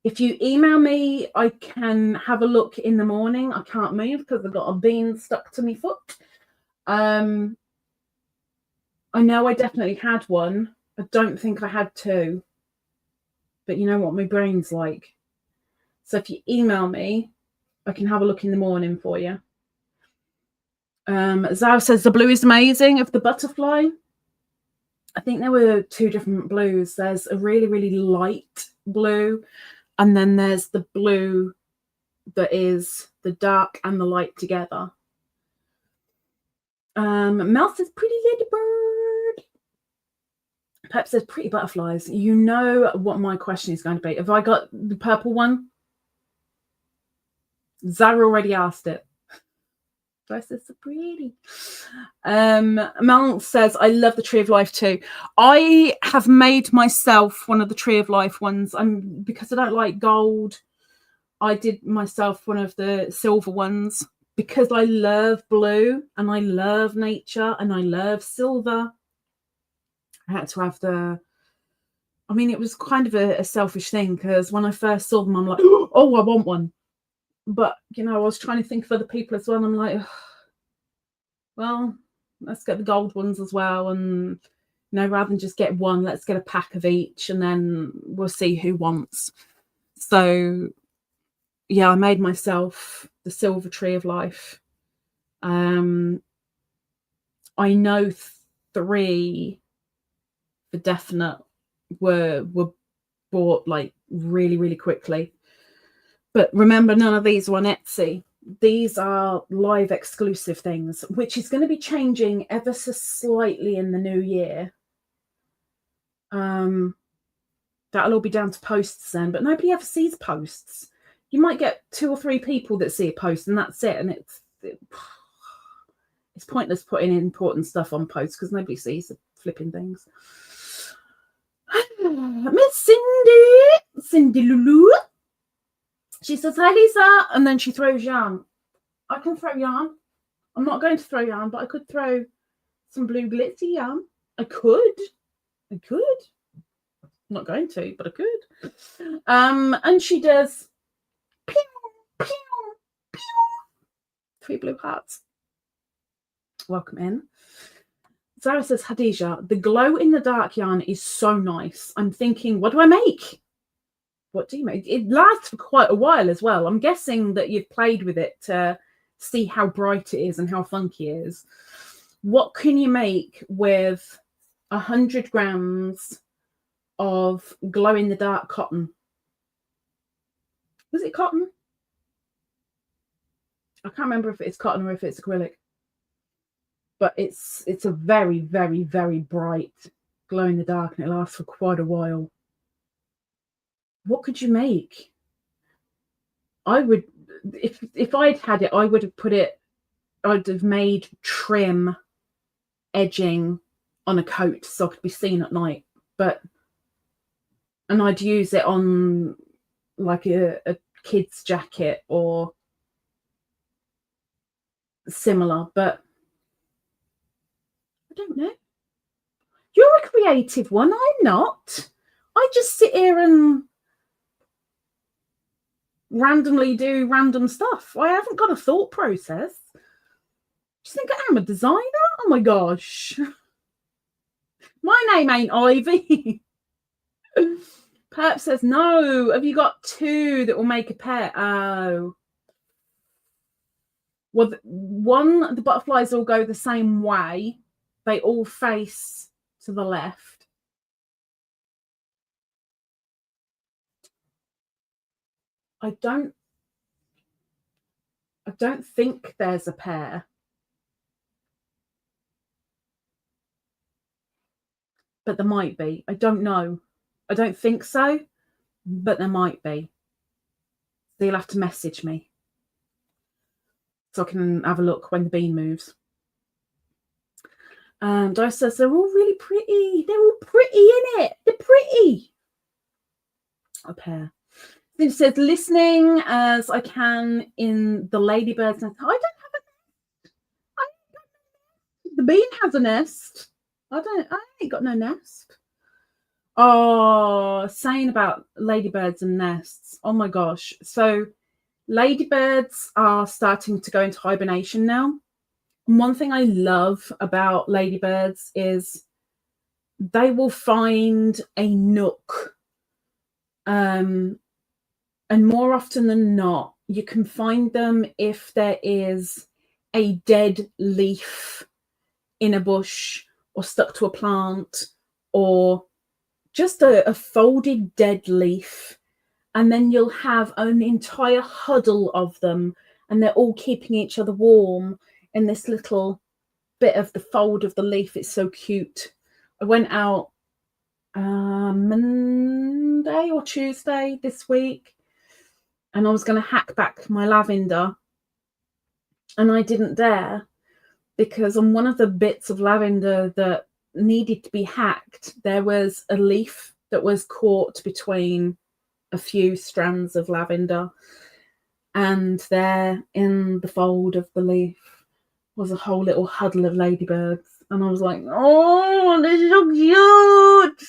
If you email me, I can have a look in the morning. I can't move because I've got a bean stuck to my foot. I know I definitely had one. I don't think I had 2. But you know what my brain's like. So if you email me, I can have a look in the morning for you. Zara says the blue is amazing of the butterfly. I think there were 2 different blues. There's a really, really light blue, and then there's the blue that is the dark and the light together. Mel says pretty ladybird. Pep says pretty butterflies. You know what my question is going to be. Have I got the purple one? Zara already asked it. I said so pretty. Mel says, I love the Tree of Life too. I have made myself one of the Tree of Life ones. Because I don't like gold, I did myself one of the silver ones. because I love blue and I love nature and I love silver, I had to have I mean, it was kind of a selfish thing, because when I first saw them, I'm like, oh, I want one. But, you know, I was trying to think of other people as well. And I'm like, well, let's get the gold ones as well. And, you know, rather than just get one, let's get a pack of each and then we'll see who wants. So, yeah, I made myself the silver tree of life. I know 3 for definite were bought like really, really quickly. But remember, none of these were on Etsy. These are live exclusive things, which is going to be changing ever so slightly in the new year. That'll all be down to posts then, but nobody ever sees posts. You might get 2 or 3 people that see a post and that's it. And it's pointless putting important stuff on posts because nobody sees the flipping things. Miss Cindy Lulu. She says, "Hi, Lisa," and then she throws yarn. I can throw yarn. I'm not going to throw yarn, but I could throw some blue glitzy yarn. I could. I'm not going to, but I could. And she does pew, pew, pew. 3 blue hearts. Welcome in. Zara says, "Khadijah, the glow in the dark yarn is so nice. I'm thinking, what do I make?" What do you make? It lasts for quite a while as well. I'm guessing that you've played with it to see how bright it is and how funky it is. What can you make with 100 grams of glow-in-the-dark cotton? Was it cotton? I can't remember if it's cotton or if it's acrylic. But it's a very, very, very bright glow-in-the-dark, and it lasts for quite a while. What could you make? I would, if I'd had it, I would have put it, I'd have made trim edging on a coat so it could be seen at night. And I'd use it on like a kid's jacket or similar, but I don't know. You're a creative one. I'm not. I just sit here and randomly do random stuff. I haven't got a thought process. Just think I'm a designer. Oh my gosh. My name ain't Ivy. Perp says, "No. Have you got 2 that will make a pair?" Oh. Well, the butterflies all go the same way. They all face to the left. I don't think there's a pair. But there might be. I don't know. I don't think so, but there might be. So you'll have to message me so I can have a look when the bean moves. Dice says, "They're all really pretty. They're all pretty, innit? They're pretty." A pair. It says, "Listening as I can in the ladybirds nest." I don't have a nest. The bean has a nest. I ain't got no nest. Oh, saying about ladybirds and nests. Oh my gosh. So ladybirds are starting to go into hibernation now. And one thing I love about ladybirds is they will find a nook. And more often than not, you can find them if there is a dead leaf in a bush or stuck to a plant or just a folded dead leaf. And then you'll have an entire huddle of them and they're all keeping each other warm in this little bit of the fold of the leaf. It's so cute. I went out Monday or Tuesday this week and I was going to hack back my lavender and I didn't dare, because on one of the bits of lavender that needed to be hacked, there was a leaf that was caught between a few strands of lavender, And there in the fold of the leaf was a whole little huddle of ladybirds. And I was like, oh, they're so cute.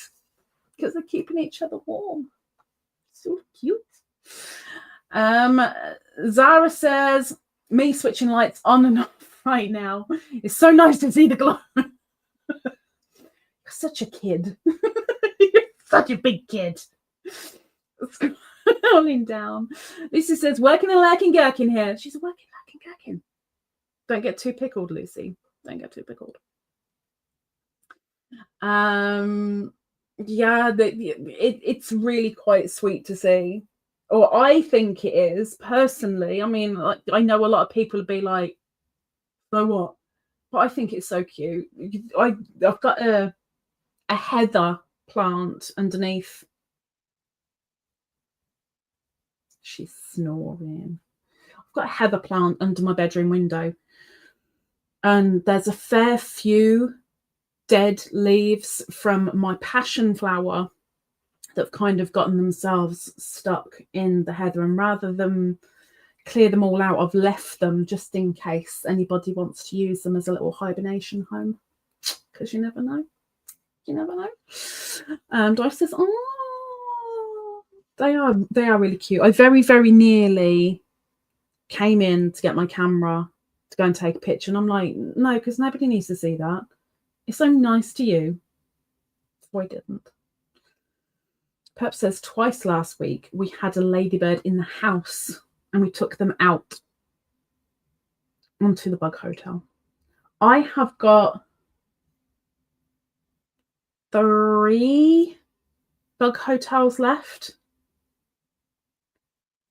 Because they're keeping each other warm. So cute. Zara says, me switching lights on and off right now. It's so nice to see the glow. You're such a kid. You're such a big kid. Scrolling down. Lucy says, working and lurking gherkin here. She's a working lurking gherkin. Don't get too pickled, Lucy. Don't get too pickled. Yeah, it's really quite sweet to see. Or I think it is, personally. I mean, like, I know a lot of people would be like, so what? But I think it's so cute. I've got a heather plant underneath. She's snoring. I've got a heather plant under my bedroom window. And there's a fair few dead leaves from my passion flower that have kind of gotten themselves stuck in the heather, and rather than clear them all out, I've left them just in case anybody wants to use them as a little hibernation home, because you never know. You never know. Dice says, oh, they are really cute. I very, very nearly came in to get my camera to go and take a picture, and I'm like, no, because nobody needs to see that. It's so nice to you. So I didn't. Pep says, twice last week we had a ladybird in the house and we took them out onto the bug hotel. I have got 3 bug hotels left.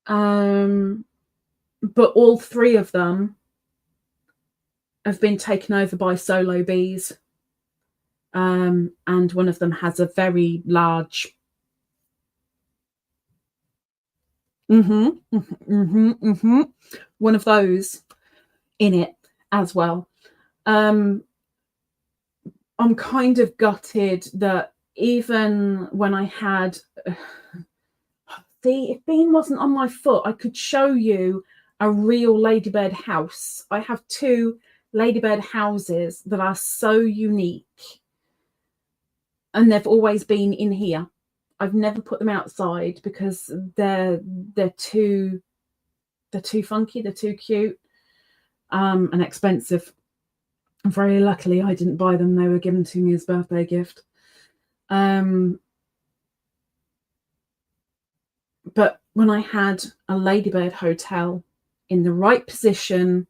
But all 3 of them have been taken over by solo bees. And one of them has a very large one of those in it as well. I'm kind of gutted that even when I had see, if Bean wasn't on my foot, I could show you a real ladybird house. I have 2 ladybird houses that are so unique, and they've always been in here. I've never put them outside because they're too funky, they're too cute, and expensive. And very luckily I didn't buy them. They were given to me as a birthday gift. But when I had a ladybird hotel in the right position,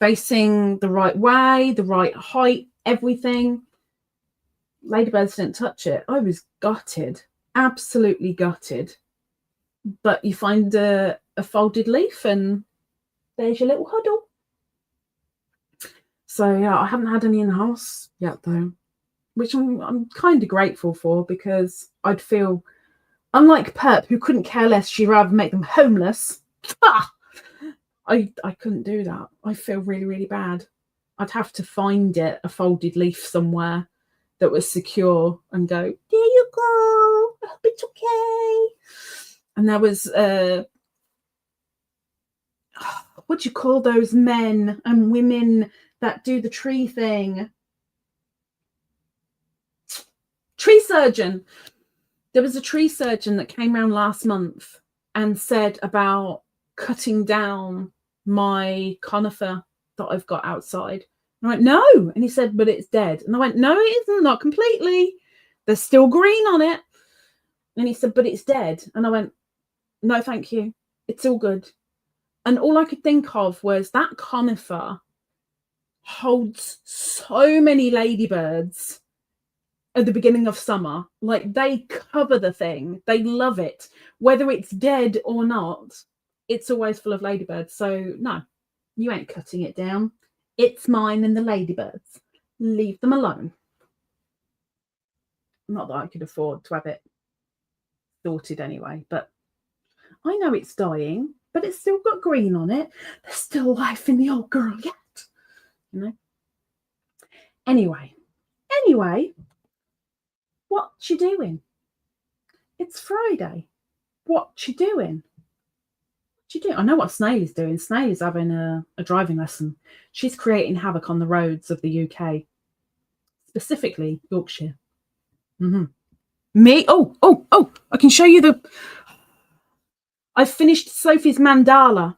facing the right way, the right height, everything, ladybirds didn't touch it. I was gutted, absolutely gutted. But you find a folded leaf and there's your little huddle. So yeah, I haven't had any in the house yet though, which I'm kind of grateful for, because I'd feel, unlike Perp, who couldn't care less, she'd rather make them homeless. I couldn't do that. I feel really, really bad. I'd have to find a folded leaf somewhere that was secure and go, there you go, I hope it's okay. And there was what do you call those men and women that do the tree thing? Tree surgeon. There was a tree surgeon that came around last month and said about cutting down my conifer that I've got outside. And I went, no. And he said, but it's dead. And I went, no, it isn't, not completely. There's still green on it. And he said, but it's dead. And I went, no, thank you. It's all good. And all I could think of was that conifer holds so many ladybirds at the beginning of summer. Like, they cover the thing. They love it. Whether it's dead or not, it's always full of ladybirds. So no, you ain't cutting it down. It's mine and the ladybirds. Leave them alone. Not that I could afford to have it sorted anyway, but I know it's dying, but it's still got green on it. There's still life in the old girl yet, you know. Anyway, what you doing? It's Friday. What you doing? you do? I know what Snail is doing. Snail is having a driving lesson. She's creating havoc on the roads of the UK, specifically Yorkshire. Me? Oh! I can show you the. I've finished Sophie's mandala.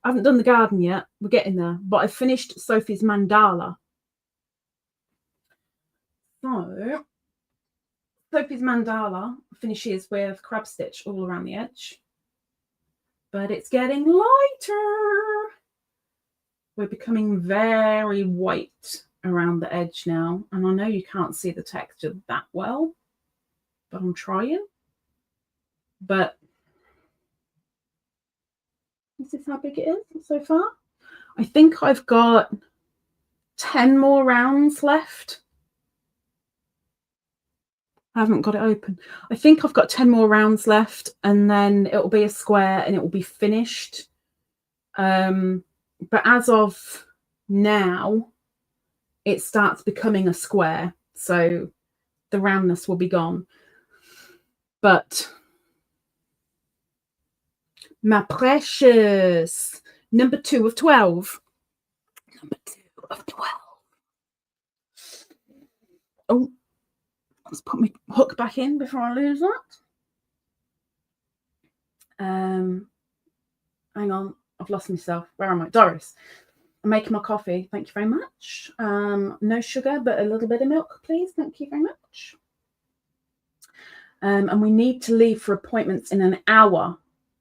I haven't done the garden yet. We're getting there, but I finished Sophie's mandala. So Sophie's mandala finishes with crab stitch all around the edge, but it's getting lighter. We're becoming very white around the edge now, and I know you can't see the texture that well, but I'm trying. But this is how big it is so far. I think I've got 10 more rounds left. I haven't got it open. I think I've got 10 more rounds left, and then it'll be a square and it will be finished. But as of now, it starts becoming a square, so the roundness will be gone. But my precious, number 2 of 12. Number 2 of 12. Oh, let's put my hook back in before I lose that. Hang on, I've lost myself. Where am I? Doris, I'm making my coffee. Thank you very much. No sugar, but a little bit of milk, please. Thank you very much. And we need to leave for appointments in an hour.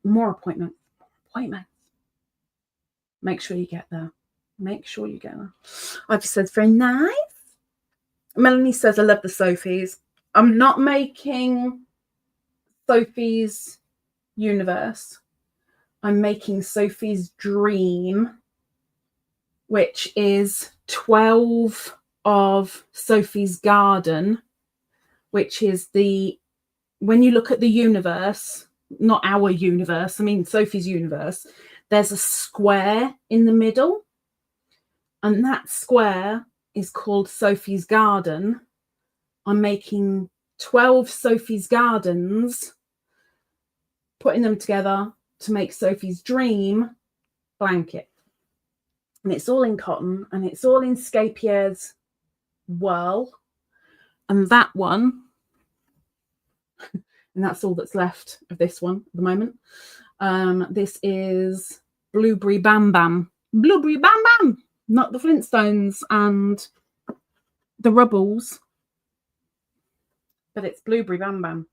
More appointments. Make sure you get there. Make sure you get there. I've just said very nice. Melanie says, I love the Sophies. I'm not making Sophie's universe. I'm making Sophie's dream, which is 12 of Sophie's garden, which is the, when you look at the universe, not our universe, I mean Sophie's universe, there's a square in the middle, and that square is called Sophie's garden. I'm making 12 Sophie's gardens, putting them together to make Sophie's dream blanket. And it's all in cotton, and it's all in Scheepjes Whirl. And that one, and that's all that's left of this one at the moment. This is Blueberry Bambam. Blueberry Bambam! Not the Flintstones and the Rubbles, but it's Blueberry Bambam.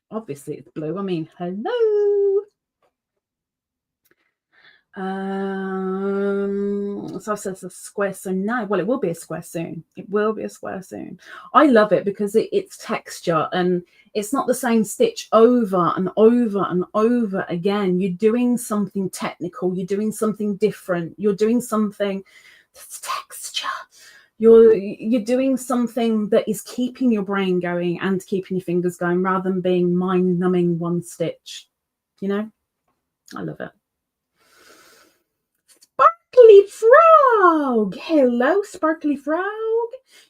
Obviously it's blue. I mean, hello. So I said it's a square soon. No, well, it will be a square soon. It will be a square soon. I love it because it's texture, and it's not the same stitch over and over and over again. You're doing something technical. You're doing something different. You're doing something that's texture. You're doing something that is keeping your brain going and keeping your fingers going, rather than being mind-numbing one stitch. You know, I love it. Sparkly Frog. Hello, Sparkly Frog.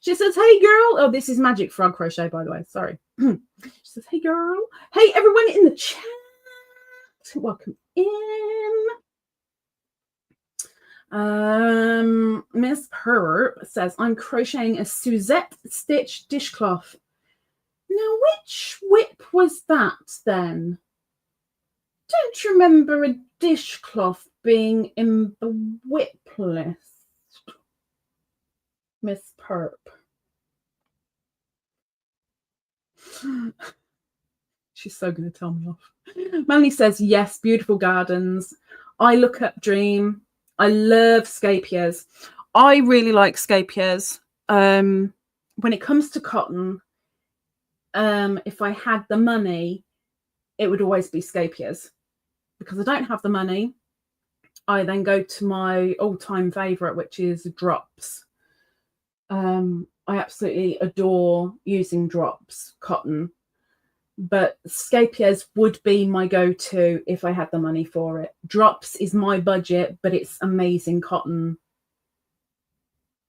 She says, hey, girl. Oh, this is Magic Frog Crochet, by the way. Sorry. She says, hey, girl. Hey, everyone in the chat. Welcome in. Miss Herb says, I'm crocheting a Suzette stitch dishcloth. Now, which whip was that then? Don't remember a dishcloth being in the whip list. Miss Perp. She's so going to tell me off. Melanie says, yes, beautiful gardens. I look up Dream. I love Scheepjes. I really like Scheepjes. When it comes to cotton, if I had the money, it would always be Scheepjes. Because I don't have the money, I then go to my all-time favourite, which is drops. I absolutely adore using drops cotton, but Scheepjes would be my go-to if I had the money for it. Drops is my budget, but it's amazing cotton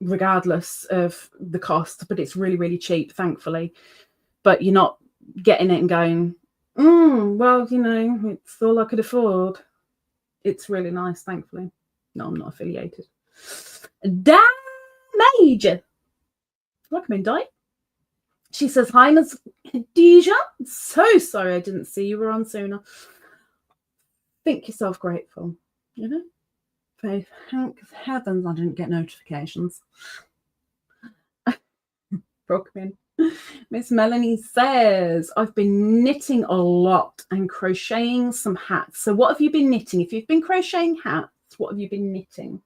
regardless of the cost, but it's really, really cheap, thankfully. But you're not getting it and going, Well, you know, it's all I could afford. It's really nice, thankfully. No, I'm not affiliated. Major. Welcome, Di. She says, hi, Ms. Khadijah. So sorry I didn't see you were on sooner. Think yourself grateful, you know? For thank heavens I didn't get notifications. Broken. Miss Melanie says, I've been knitting a lot and crocheting some hats. So what have you been knitting? If you've been crocheting hats, what have you been knitting?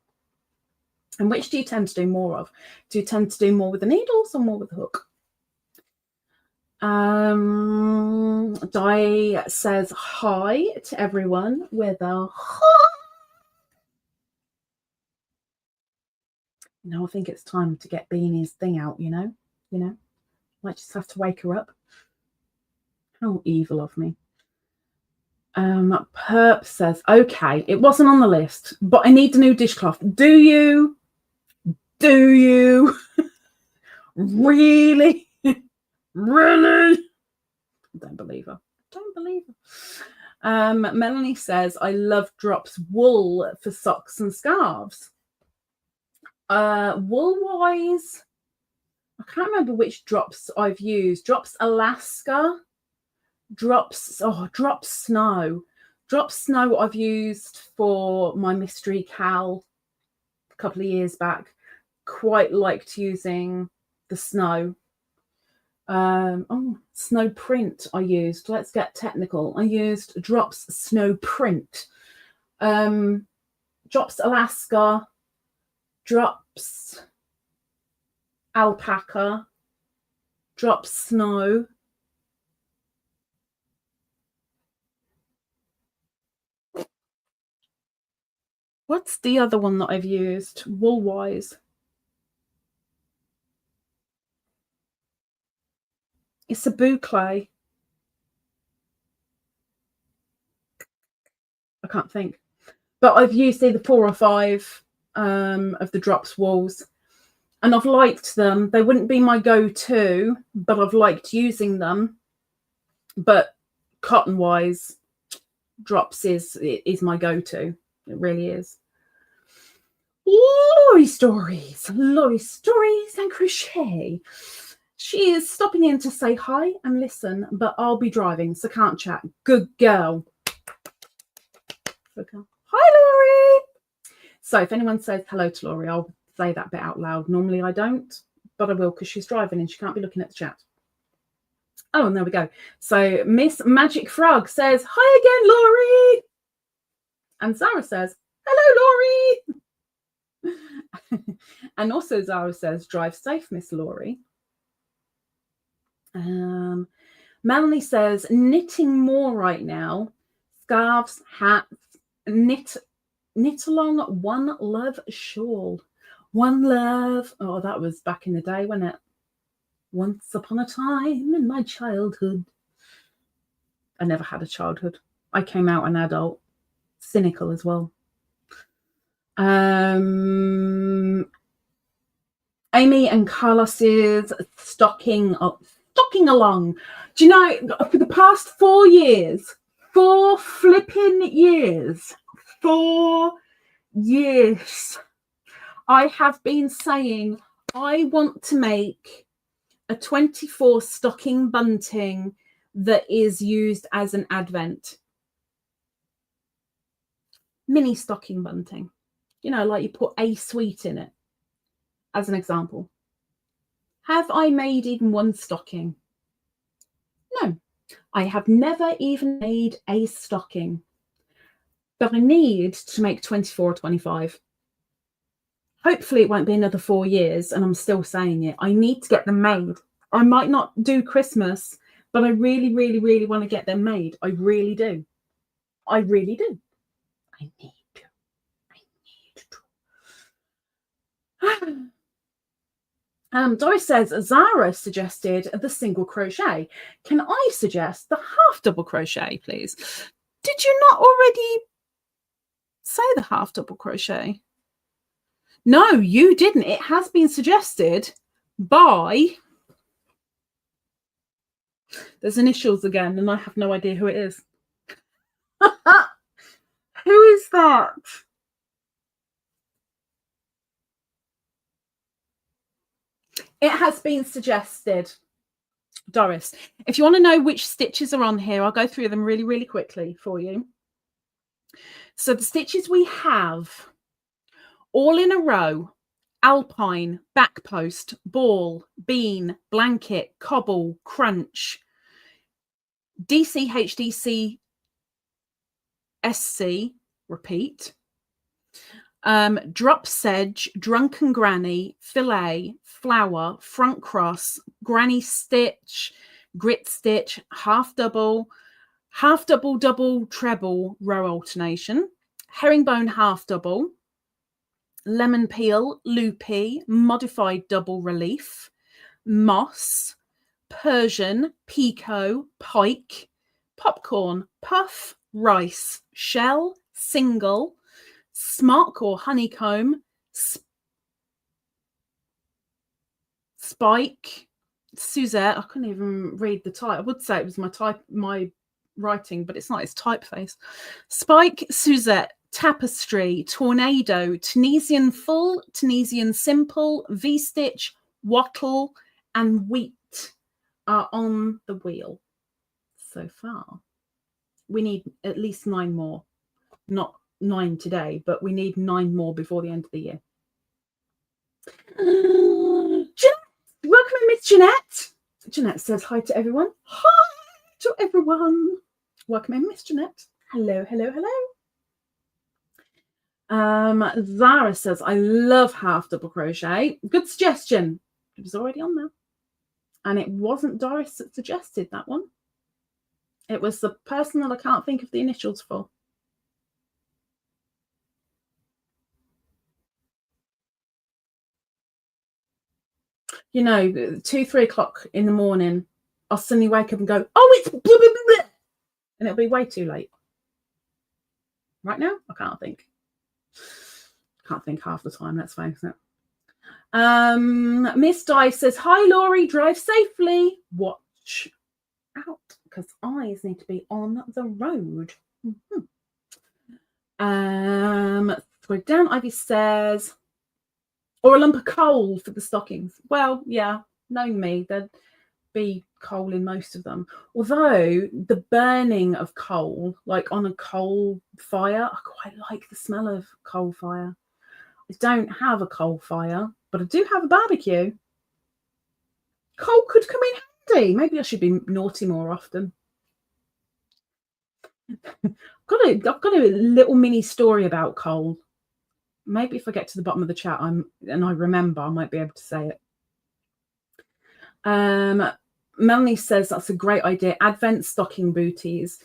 And which do you tend to do more of? Do you tend to do more with the needles or more with the hook? Di says hi to everyone with a hi. No, I think it's time to get Beany's thing out, you know. Might just have to wake her up. How evil of me. Perp says, okay, it wasn't on the list, but I need a new dishcloth. Do you? Really? Really? Don't believe her. Melanie says, I love Drops wool for socks and scarves. Wool wise, I can't remember which Drops I've used. Drops Alaska, Drops Snow. Drops Snow I've used for my mystery cal a couple of years back. Quite liked using the snow. Snow print I used. Let's get technical. I used Drops Snow print. Drops Alaska, Drops Alpaca, Drops Snow. What's the other one that I've used wool-wise? It's a boucle. I can't think. But I've used either 4 or 5 of the Drops wools. And I've liked them. They wouldn't be my go-to, but I've liked using them. But cotton-wise, Drops is my go-to. It really is. Lorry stories and crochet. She is stopping in to say hi and listen, but I'll be driving, so can't chat. Good girl. Hi, Laurie. So if anyone says hello to Laurie, I'll say that bit out loud. Normally I don't, but I will because she's driving and she can't be looking at the chat. Oh, and there we go. So Miss Magic Frog says, hi again, Laurie. And Zara says, hello, Laurie. And also Zara says, drive safe, Miss Laurie. Melanie says, knitting more right now. Scarves, hats, knit along One Love shawl. One Love. Oh, that was back in the day, wasn't it? Once upon a time in my childhood. I never had a childhood. I came out an adult. Cynical as well. Amy and Carlos's stocking along. Do you know, for the past 4 years, 4 flipping years, 4 years, I have been saying I want to make a 24 stocking bunting that is used as an advent. Mini stocking bunting. You know, like you put a sweet in it, as an example. Have I made even one stocking? No, I have never even made a stocking. But I need to make 24 or 25. Hopefully it won't be another 4 years, and I'm still saying it. I need to get them made. I might not do Christmas, but I really, really, really want to get them made. I really do. I really do. I need to. Doris says, Zara suggested the single crochet. Can I suggest the half double crochet, please? Did you not already say the half double crochet? No, you didn't. It has been suggested by There's initials again, and I have no idea who it is. Who is that? It has been suggested, Doris. If you want to know which stitches are on here, I'll go through them really, really quickly for you. So the stitches we have, all in a row: alpine, back post, ball, bean, blanket, cobble, crunch, DC, HDC, SC, repeat, drop sedge, drunken granny, fillet, flower, front cross, granny stitch, grit stitch, half double, double, treble, row alternation, herringbone half double, lemon peel, loopy, modified double relief, moss, Persian, picot, pike, popcorn, puff, rice, shell, single, smock or honeycomb, spike, Suzette. I couldn't even read the type. I would say it was my writing, but it's not. It's typeface. Spike, Suzette, tapestry, tornado, Tunisian full, Tunisian simple, V-stitch, wattle, and wheat are on the wheel so far. We need at least 9 more. Not 9 today, but we need 9 more before the end of the year. Jeanette! Welcome in, Miss Jeanette. Jeanette says hi to everyone. Hi to everyone. Welcome in, Miss Jeanette. Hello, hello, hello. Zara says, I love half double crochet. Good suggestion. It was already on there. And it wasn't Doris that suggested that one. It was the person that I can't think of the initials for. You know, 2-3 o'clock in the morning, I'll suddenly wake up and go, oh, it's blah, blah, blah, blah. And it'll be way too late. Right now, I can't think. Can't think half the time. That's fine, isn't it? Miss Di says, hi, Laurie, drive safely. Watch out, because eyes need to be on the road. Go down. Ivy says, or a lump of coal for the stockings. Well, yeah, knowing me, there'd be coal in most of them. Although the burning of coal, like on a coal fire, I quite like the smell of coal fire. I don't have a coal fire, but I do have a barbecue. Coal could come in handy. Maybe I should be naughty more often. I've got a little mini story about coal. Maybe if I get to the bottom of the chat and I remember, I might be able to say it. Melanie says that's a great idea. Advent stocking booties.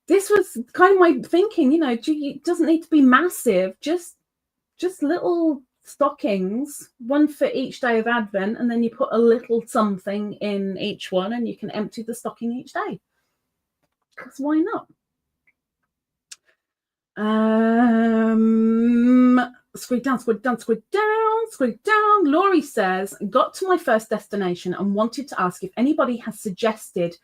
This was kind of my thinking, you know, it doesn't need to be massive, just little stockings, one for each day of Advent, and then you put a little something in each one and you can empty the stocking each day. Because why not? Squid down, squid down, squid down, squid down. Laurie says, got to my first destination and wanted to ask if anybody has suggested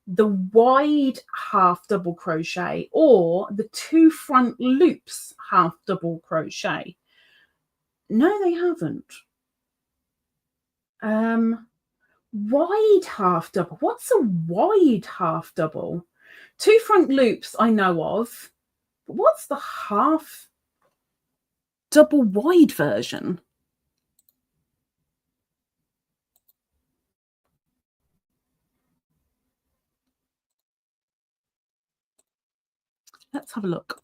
the wide half double crochet or the 2 front loops half double crochet. No, they haven't. Wide half double. What's a wide half double? 2 front loops I know of. But what's the half double wide version? Let's have a look.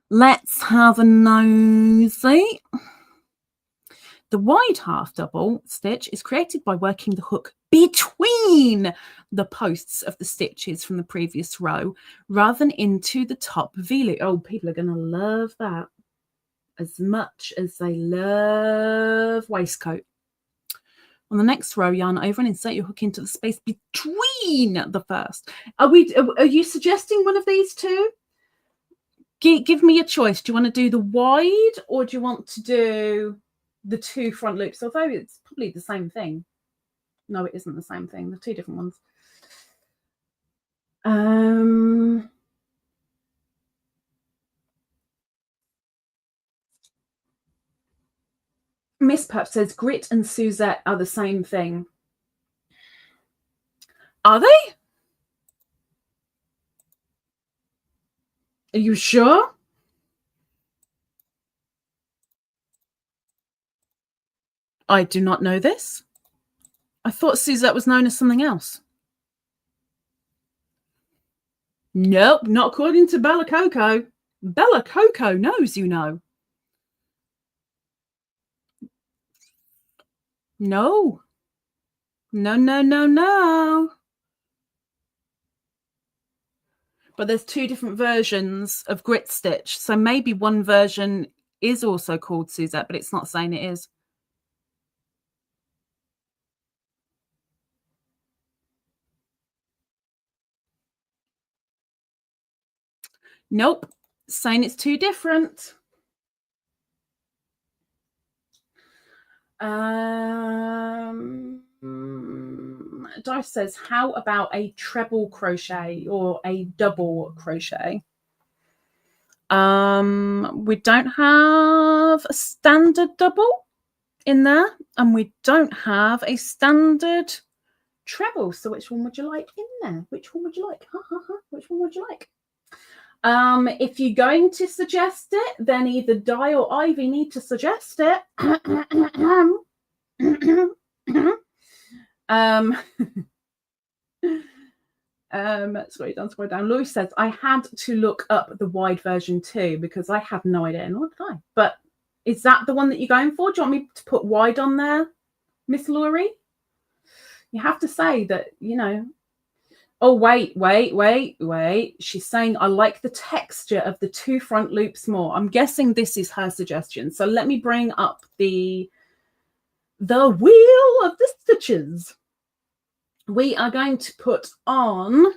Let's have a nosy. The wide half double stitch is created by working the hook between the posts of the stitches from the previous row rather than into the top V-loop. Oh, people are going to love that as much as they love waistcoat. On the next row, yarn over and insert your hook into the space between the first. Are you suggesting one of these two? Give me a choice. Do you want to do the wide or do you want to do the 2 front loops? Although it's probably the same thing. No, it isn't the same thing. They're 2 different ones. Miss Pup says Grit and Suzette are the same thing. Are they? Are you sure? I do not know this. I thought Suzette was known as something else. Nope, not according to Bella Coco. Bella Coco knows, you know. No. No, no, no, no. But there's 2 different versions of Grit Stitch. So maybe one version is also called Suzette, but it's not saying it is. Nope, saying it's 2 different. Dice says, how about a treble crochet or a double crochet? We don't have a standard double in there, and we don't have a standard treble. So which one would you like in there? Which one would you like? Which one would you like? If you're going to suggest it, then either Di or Ivy need to suggest it. Scroll down. Louis says, I had to look up the wide version too because I have no idea, nor did I. But is that the one that you're going for? Do you want me to put wide on there, Miss Laurie? You have to say that, you know. Oh, wait. She's saying, I like the texture of the 2 front loops more. I'm guessing this is her suggestion. So let me bring up the wheel of the stitches. We are going to put on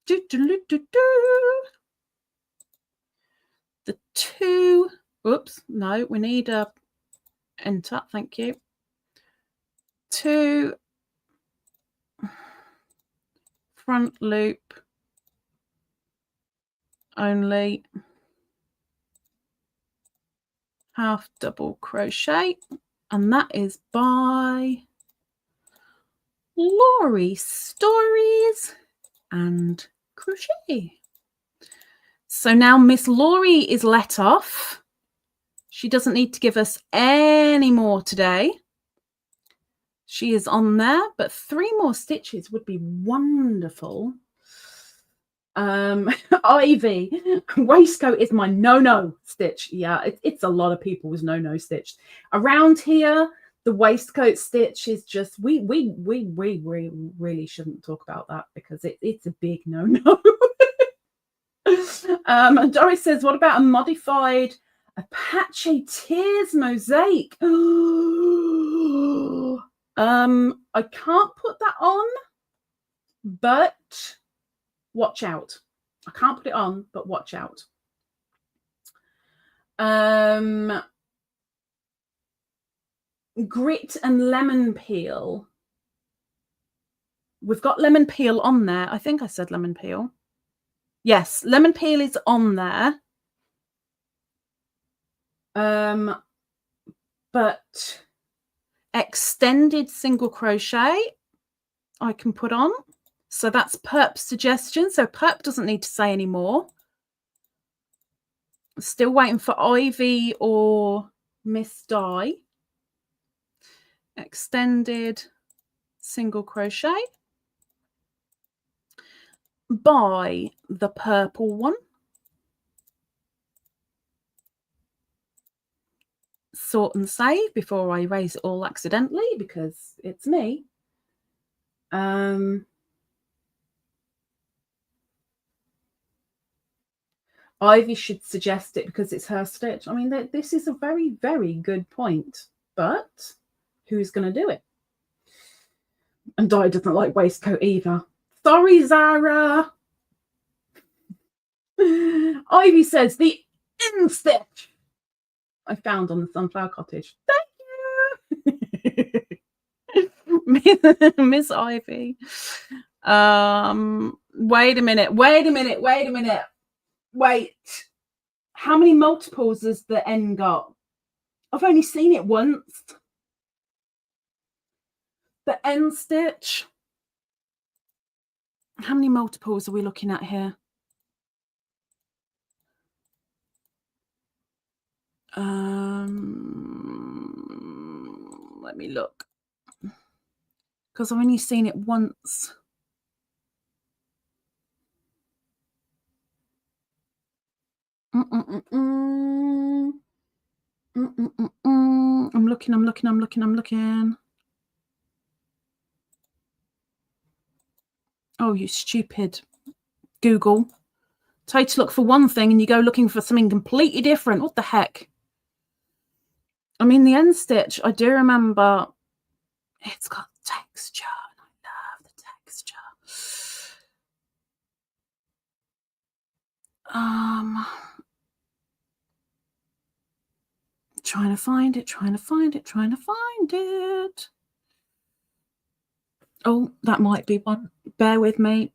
the 2. Oops, no, we need a enter. Thank you. 2 front loop only, half double crochet, and that is by Laurie Stories and Crochet. So now Miss Laurie is let off. She doesn't need to give us any more today. She is on there, but 3 more stitches would be wonderful. Ivy, waistcoat is my no stitch. Yeah, it's a lot of people's no stitch around here. The waistcoat stitch is just we really shouldn't talk about that because it's a big no. And Doris says, what about a modified Apache Tears mosaic? I can't put that on, but watch out. I can't put it on, but watch out. Grit and lemon peel. We've got lemon peel on there. I think I said lemon peel. Yes, lemon peel is on there. But extended single crochet I can put on. So that's Perp's suggestion. So Perp doesn't need to say any more. Still waiting for Ivy or Miss Di. Extended single crochet by the purple one. Sort and save before I erase it all accidentally because it's me. Ivy should suggest it because it's her stitch. I mean, this is a very, very good point, but who's going to do it? And Di doesn't like waistcoat either. Sorry, Zara. Ivy says the end stitch I found on the Sunflower Cottage. Thank you. Miss Ivy. Wait a minute. Wait. How many multiples has the N got? I've only seen it once. The end stitch. How many multiples are we looking at here? Let me look. Because I've only seen it once. I'm looking. Oh, you stupid Google. Tell you to look for one thing and you go looking for something completely different. What the heck? I mean, the end stitch, I do remember it's got texture. And I love the texture. Trying to find it. Oh, that might be one. Bear with me.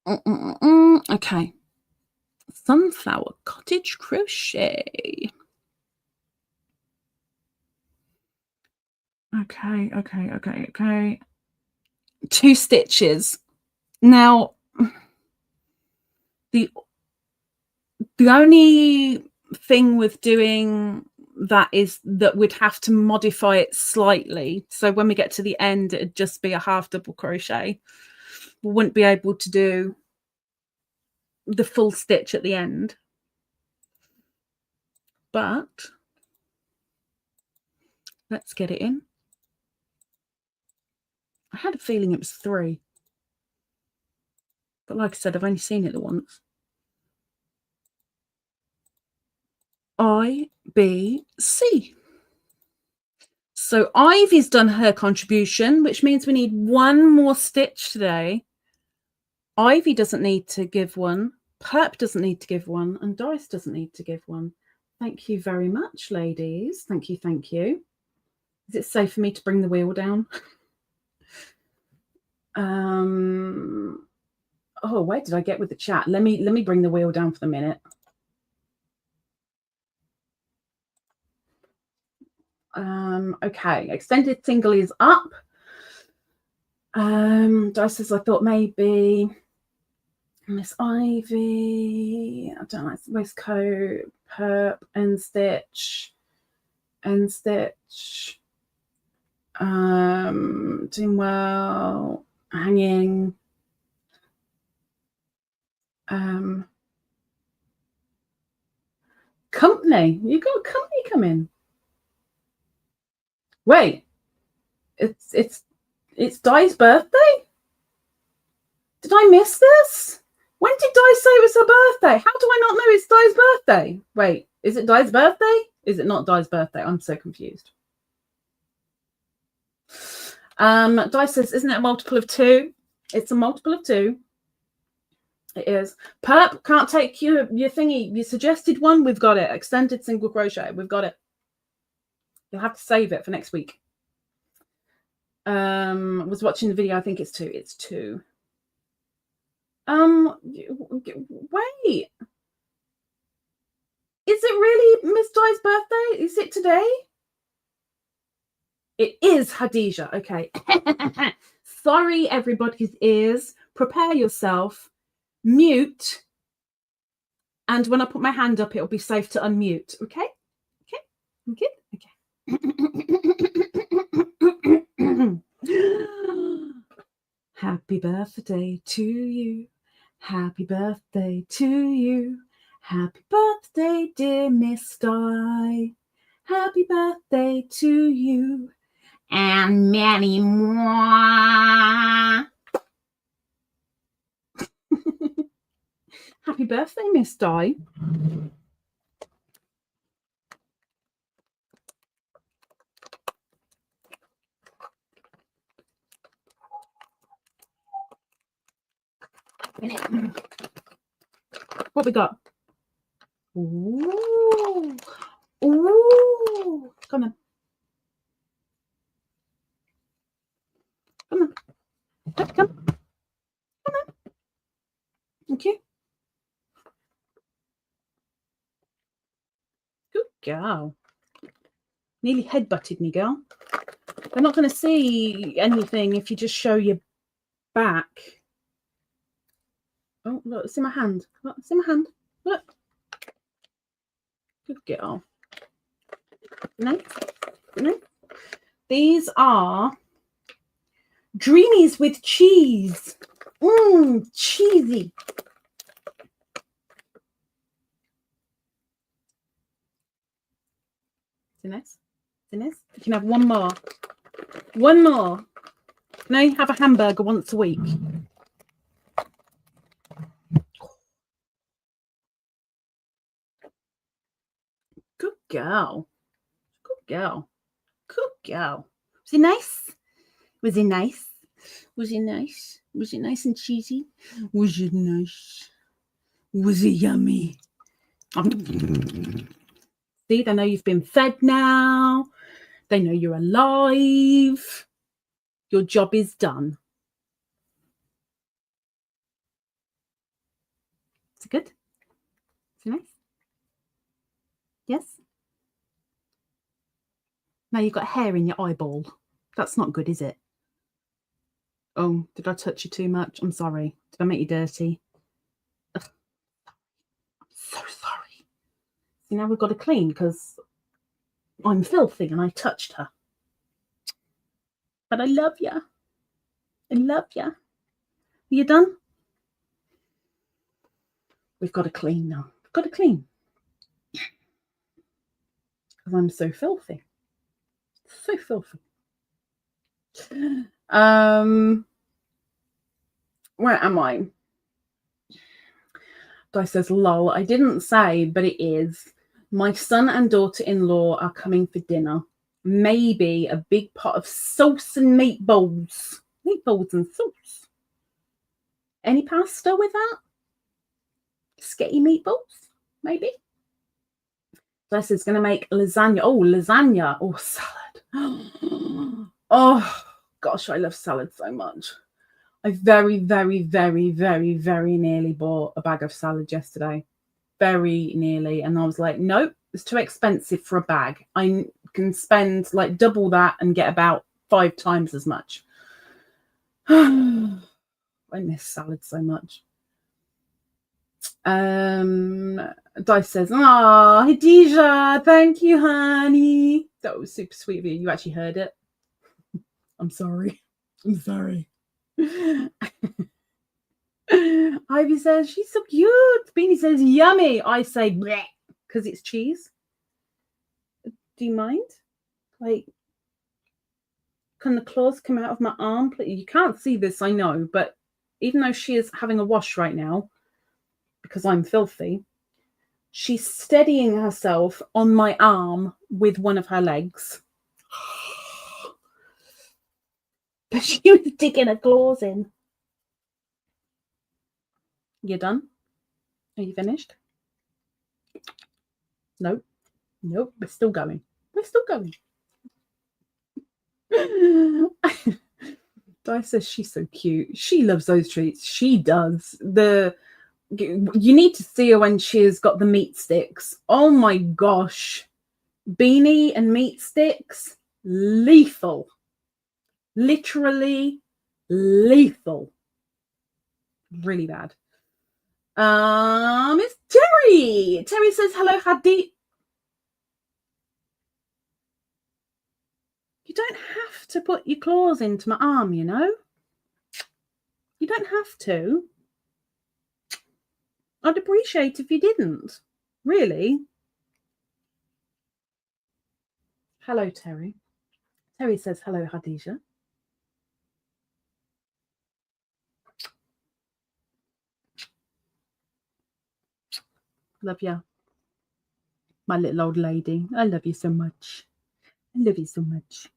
Okay. Sunflower Cottage Crochet. Okay. 2 stitches. Now, the only thing with doing that is that we'd have to modify it slightly. So when we get to the end, it'd just be a half double crochet. We wouldn't be able to do the full stitch at the end. But let's get it in. I had a feeling it was 3. But like I said, I've only seen it the once. I, B, C. So Ivy's done her contribution, which means we need 1 more stitch today. Ivy doesn't need to give one. Perp doesn't need to give one. And Dice doesn't need to give one. Thank you very much, ladies. Thank you. Is it safe for me to bring the wheel down? Oh, where did I get with the chat? Let me bring the wheel down for the minute. Okay, extended single is up. Dice says I thought maybe Miss Ivy, I don't know, waistcoat, perp, end stitch, doing well, hanging, company. You got a company coming. Wait, it's Di's birthday? Did I miss this? When did Di say it was her birthday? How do I not know it's Di's birthday? Wait, is it Di's birthday? Is it not Di's birthday? I'm so confused. Di says, isn't it a multiple of 2? It's a multiple of 2. It is. Perp, can't take your thingy. You suggested one. We've got it. Extended single crochet. We've got it. You'll have to save it for next week. Was watching the video. I think it's 2. It's 2. Wait. Is it really Miss Di's birthday? Is it today? It is Khadijah. Okay. Sorry, everybody's ears. Prepare yourself. Mute. And when I put my hand up, it'll be safe to unmute. Okay? Okay. Happy birthday to you. Happy birthday to you. Happy birthday, dear Miss Di. Happy birthday to you. And many more. Happy birthday, Miss Di. What we got? Ooh. Ooh. Come on. Come on. Come. Come on. Okay. Good girl. Nearly headbutted me, girl. They're not going to see anything if you just show your back. Oh, look, it's in my hand. Look, it's in my hand. Look. Good girl. No. No. These are Dreamies with cheese. Cheesy. Nice. You can have one more. One more. Can I have a hamburger once a week? Good girl. Good girl. Good girl. Was it nice? Was it nice? Was it nice? Was it nice and cheesy? Was it nice? Was it yummy? See, they know you've been fed now. They know you're alive. Your job is done. Is it good? Is it nice? Yes? Now you've got hair in your eyeball. That's not good, is it? Oh, did I touch you too much? I'm sorry. Did I make you dirty? Ugh. I'm so sorry. See, now we've got to clean because I'm filthy and I touched her. But I love you. I love you. Are you done? We've got to clean now. We've got to clean. Because I'm so filthy. So filthy. Where am I? Di says, lol, I didn't say, but it is. My son and daughter-in-law are coming for dinner. Maybe a big pot of sauce and meatballs. Meatballs and sauce. Any pasta with that? Sketty meatballs, maybe? Di says, going to make lasagna. Oh, lasagna. Oh, salad. Oh, gosh, I love salad so much. I very, very, very, very, very nearly bought a bag of salad yesterday. Very nearly. And I was like, nope, it's too expensive for a bag. I can spend like double that and get about 5 times as much. I miss salad so much. Di says, Khadijah, thank you, honey. That was super sweet of you. You actually heard it. I'm sorry. I'm sorry. Ivy says, she's so cute. Beany says, yummy. I say, bleh, because it's cheese. Do you mind? Like, can the claws come out of my arm? You can't see this, I know, but even though she is having a wash right now, because I'm filthy, she's steadying herself on my arm with one of her legs. But she was digging her claws in. You done? Are you finished? Nope. Nope. We're still going. We're still going. Di says she's so cute. She loves those treats. She does. You need to see her when she's got the meat sticks. Oh my gosh. Beany and meat sticks. Lethal. Literally lethal. Really bad. It's Terrie. Terrie says, hello, Khadijah. You don't have to put your claws into my arm, you know. You don't have to. I'd appreciate if you didn't. Really. Hello, Terrie. Terrie says, hello, Khadijah. Love you. My little old lady. I love you so much. I love you so much.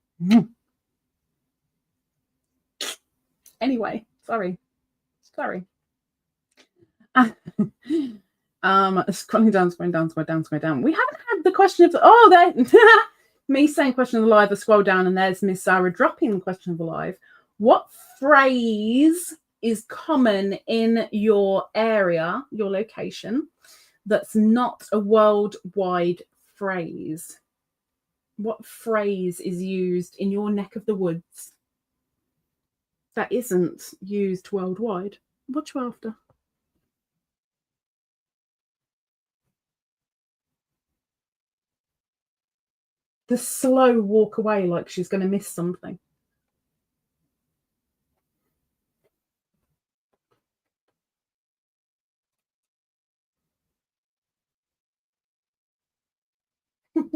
Anyway, sorry. Scrolling down. We haven't had the question of there. Me saying question of the live. I scroll down and there's Miss Sarah dropping the question of the live. What phrase is common in your area, your location, that's not a worldwide phrase? What phrase is used in your neck of the woods that isn't used worldwide? What you after? The slow walk away like she's going to miss something.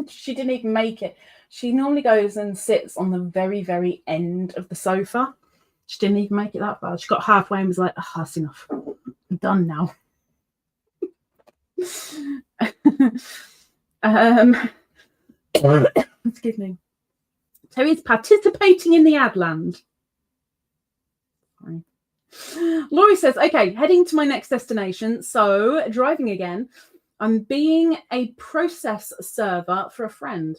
She didn't even make it. She normally goes and sits on the very, very end of the sofa. She didn't even make it that far. She got halfway and was like, oh, that's enough. I'm done now. Excuse me. Terry's participating in the Adland. Sorry. Laurie says, okay, heading to my next destination. So driving again. I'm being a process server for a friend.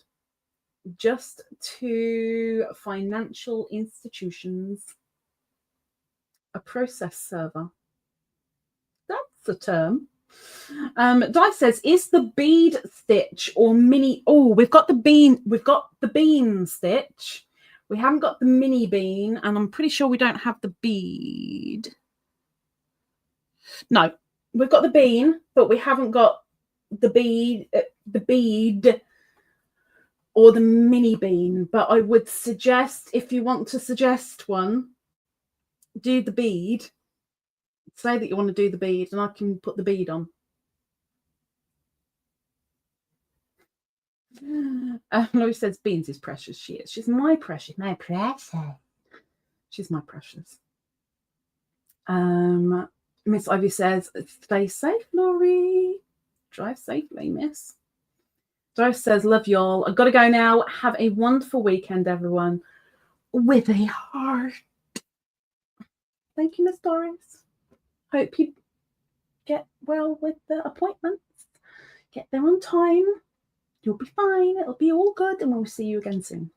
Just to financial institutions. A process server. That's a term. Di says, is the bead stitch or mini? Oh, we've got the bean. We've got the bean stitch. We haven't got the mini bean, and I'm pretty sure we don't have the bead. No, we've got the bean, but we haven't got the bead, or the mini bean. But I would suggest, if you want to suggest one, do the bead. Say that you want to do the bead, and I can put the bead on. Laurie says, Beans is precious. She is. She's my precious. My precious. She's my precious. Miss Ivy says, stay safe, Laurie. Drive safely, miss. Doris says, love y'all. I've got to go now. Have a wonderful weekend, everyone. With a heart. Thank you, Miss Doris. Hope you get well with the appointments. Get there on time. You'll be fine. It'll be all good, and we'll see you again soon.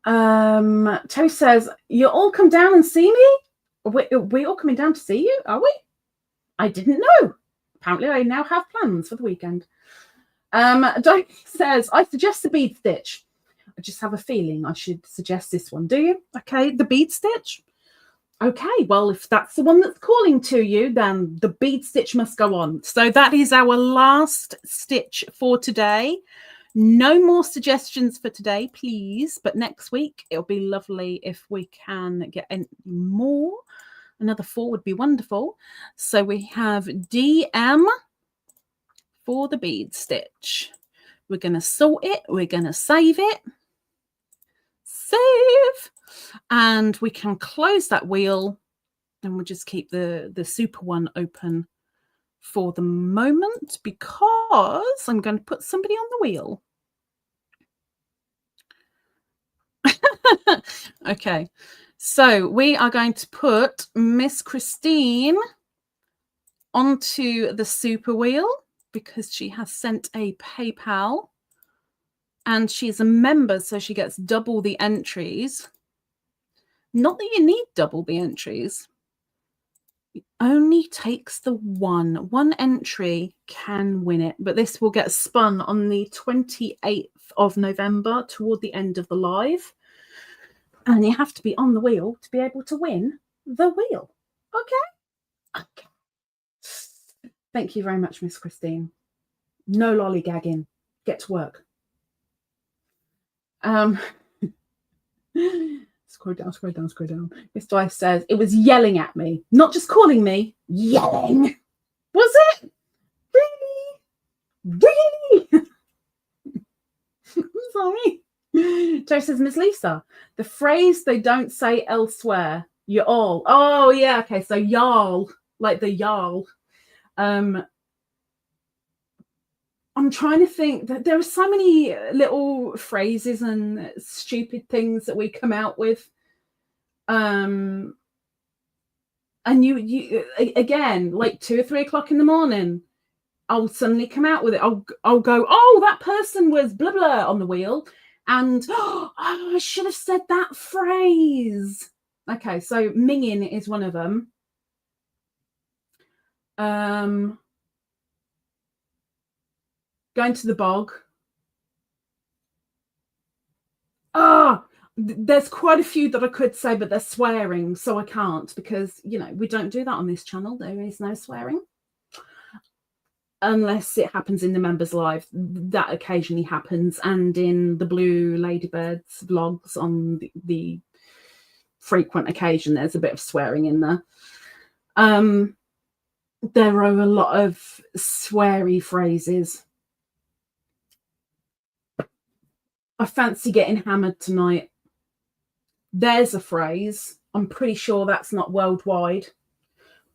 Terry says, you all come down and see me? We all coming down to see you, are we? I didn't know. Apparently, I now have plans for the weekend. Doug says, I suggest the bead stitch. I just have a feeling I should suggest this one. Do you? Okay, the bead stitch. Okay, well, if that's the one that's calling to you, then the bead stitch must go on. So that is our last stitch for today. No more suggestions for today, please. But next week, it'll be lovely if we can get any more. Another 4 would be wonderful. So we have DM for the bead stitch. We're going to sort it. We're going to save it. Save. And we can close that wheel, and we'll just keep the super one open for the moment, because I'm going to put somebody on the wheel. Okay, so we are going to put Miss Christine onto the super wheel because she has sent a PayPal and she's a member, so she gets double the entries. Not that you need double the entries. It only takes the one. One entry can win it, but this will get spun on the 28th of November toward the end of the live. And you have to be on the wheel to be able to win the wheel. Okay? Okay. Thank you very much, Miss Christine. No lollygagging. Get to work. Scroll down. Miss Dice says, it was yelling at me. Not just calling me, yelling. Was it? Really? I'm sorry. Joe says, Miss Lisa, the phrase they don't say elsewhere, you all. Oh, yeah, okay, so y'all, like the y'all. I'm trying to think that there are so many little phrases and stupid things that we come out with. And And you again, like 2 or 3 o'clock in the morning, I'll suddenly come out with it. I'll go, oh, that person was blah blah on the wheel, and oh, I should have said that phrase. Okay, so minging is one of them. Going to the bog. There's quite a few that I could say, but they're swearing, so I can't, because, you know, we don't do that on this channel. There is no swearing. Unless it happens in the members live. That occasionally happens, and in the Blue Ladybirds vlogs on the frequent occasion, there's a bit of swearing in there. There are a lot of sweary phrases. I fancy getting hammered tonight. There's a phrase. I'm pretty sure that's not worldwide.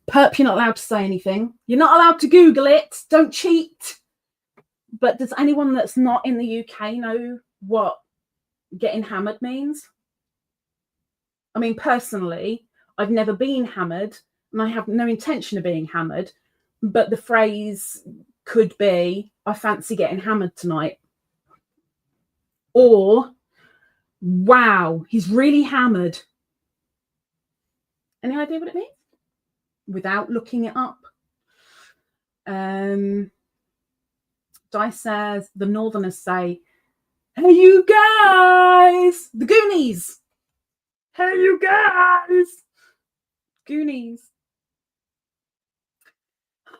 Perp, you're not allowed to say anything. You're not allowed to Google it. Don't cheat. But does anyone that's not in the UK know what getting hammered means? I mean, personally, I've never been hammered, and I have no intention of being hammered. But the phrase could be, I fancy getting hammered tonight. Or, wow, he's really hammered. Any idea what it means? Without looking it up. Di says, the Northerners say, hey, you guys, the Goonies. Hey, you guys. Goonies.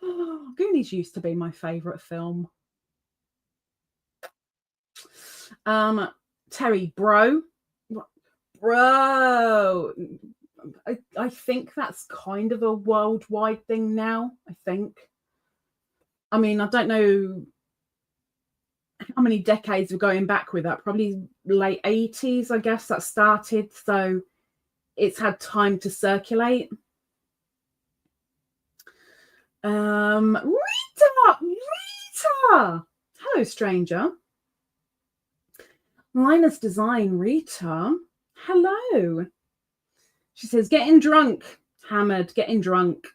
Oh, Goonies used to be my favourite film. Terrie, bro. I think that's kind of a worldwide thing now, I think. I mean, I don't know how many decades we're going back with that. Probably late 80s, I guess, that started. So it's had time to circulate. Rita! Hello, stranger. Linus Design, Rita. Hello. She says, getting drunk. Hammered, getting drunk.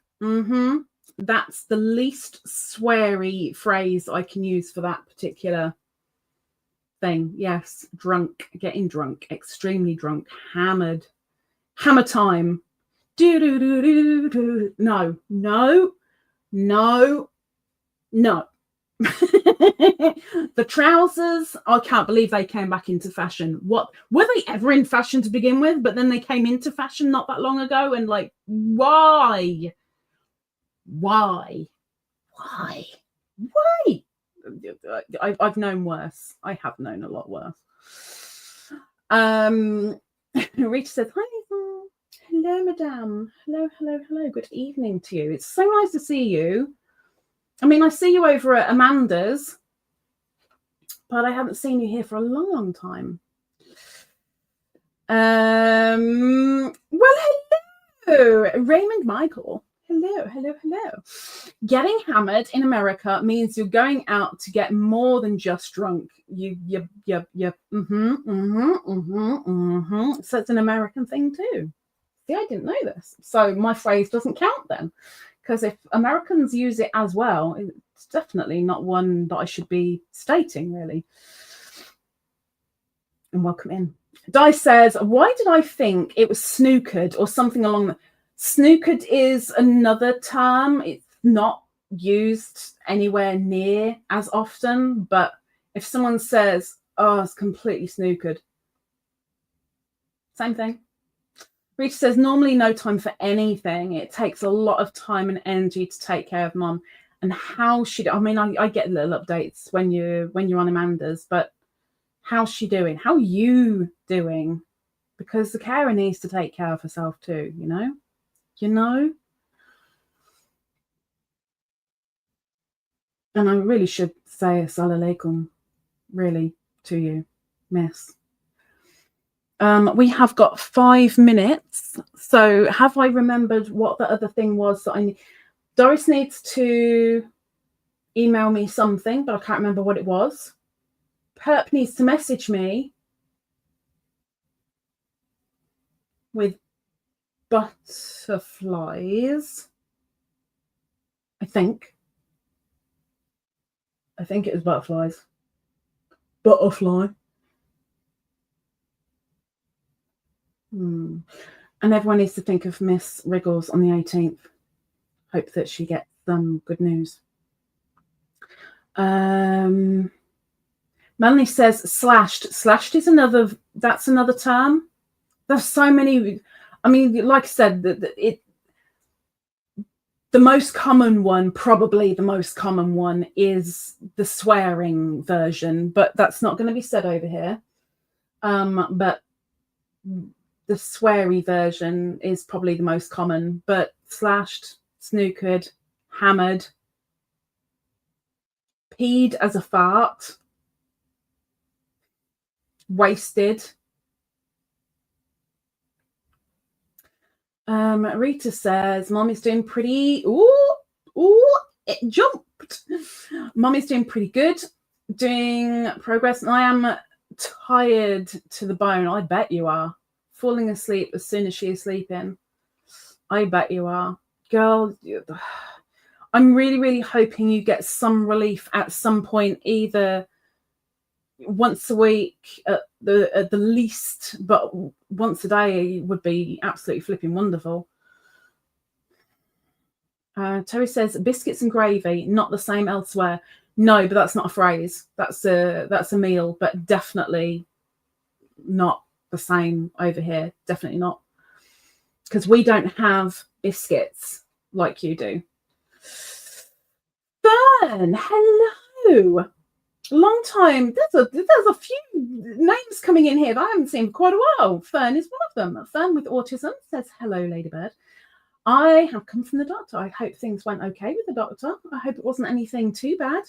That's the least sweary phrase I can use for that particular thing. Yes, drunk, getting drunk, extremely drunk, hammered. Hammer time. No. The trousers, I can't believe they came back into fashion. What were they ever in fashion to begin with? But then they came into fashion not that long ago, and like, why? I've known worse. I have known a lot worse. Rita says, hi, hello, madame. Hello. Good evening to you. It's so nice to see you. I mean, I see you over at Amanda's, but I haven't seen you here for a long time. Well, hello, Raymond Michael. Hello. Getting hammered in America means you're going out to get more than just drunk. So it's an American thing too. See, I didn't know this. So my phrase doesn't count then. Because if Americans use it as well, it's definitely not one that I should be stating, really. And welcome in. Di says, why did I think it was snookered or something along the... Snookered is another term. It's not used anywhere near as often. But if someone says, oh, it's completely snookered, same thing. Rita says, normally no time for anything. It takes a lot of time and energy to take care of mom. And how she... I mean, I get little updates when you're on Amanda's, but how's she doing? How are you doing? Because the carer needs to take care of herself too, you know? And I really should say assalamu alaikum, really, to you, miss. We have got 5 minutes. So have I remembered what the other thing was that I need? Doris needs to email me something, but I can't remember what it was. Perp needs to message me with butterflies. I think it was butterflies. Butterfly. And everyone needs to think of Miss Wriggles on the 18th. Hope that she gets some good news. Melanie says slashed. Slashed is that's another term. There's so many. I mean, like I said, the most common one, probably the most common one, is the swearing version, but that's not going to be said over here. But the sweary version is probably the most common, but slashed, snookered, hammered, peed as a fart, wasted. Rita says, Mommy's doing pretty... it jumped. Mommy's doing pretty good, doing progress, and I am tired to the bone. I bet you are. Falling asleep as soon as she is sleeping. I bet you are. Girl, I'm really, really hoping you get some relief at some point, either once a week at the least, but once a day would be absolutely flipping wonderful. Terry says biscuits and gravy, not the same elsewhere. No, but that's not a phrase. That's a meal, but definitely not the same over here. Definitely not, because we don't have biscuits like you do. Fern, hello. Long time. There's a few names coming in here that I haven't seen for quite a while. Fern is one of them. Fern with autism says, hello, Ladybird. I have come from the doctor. I hope things went okay with the doctor. I hope it wasn't anything too bad.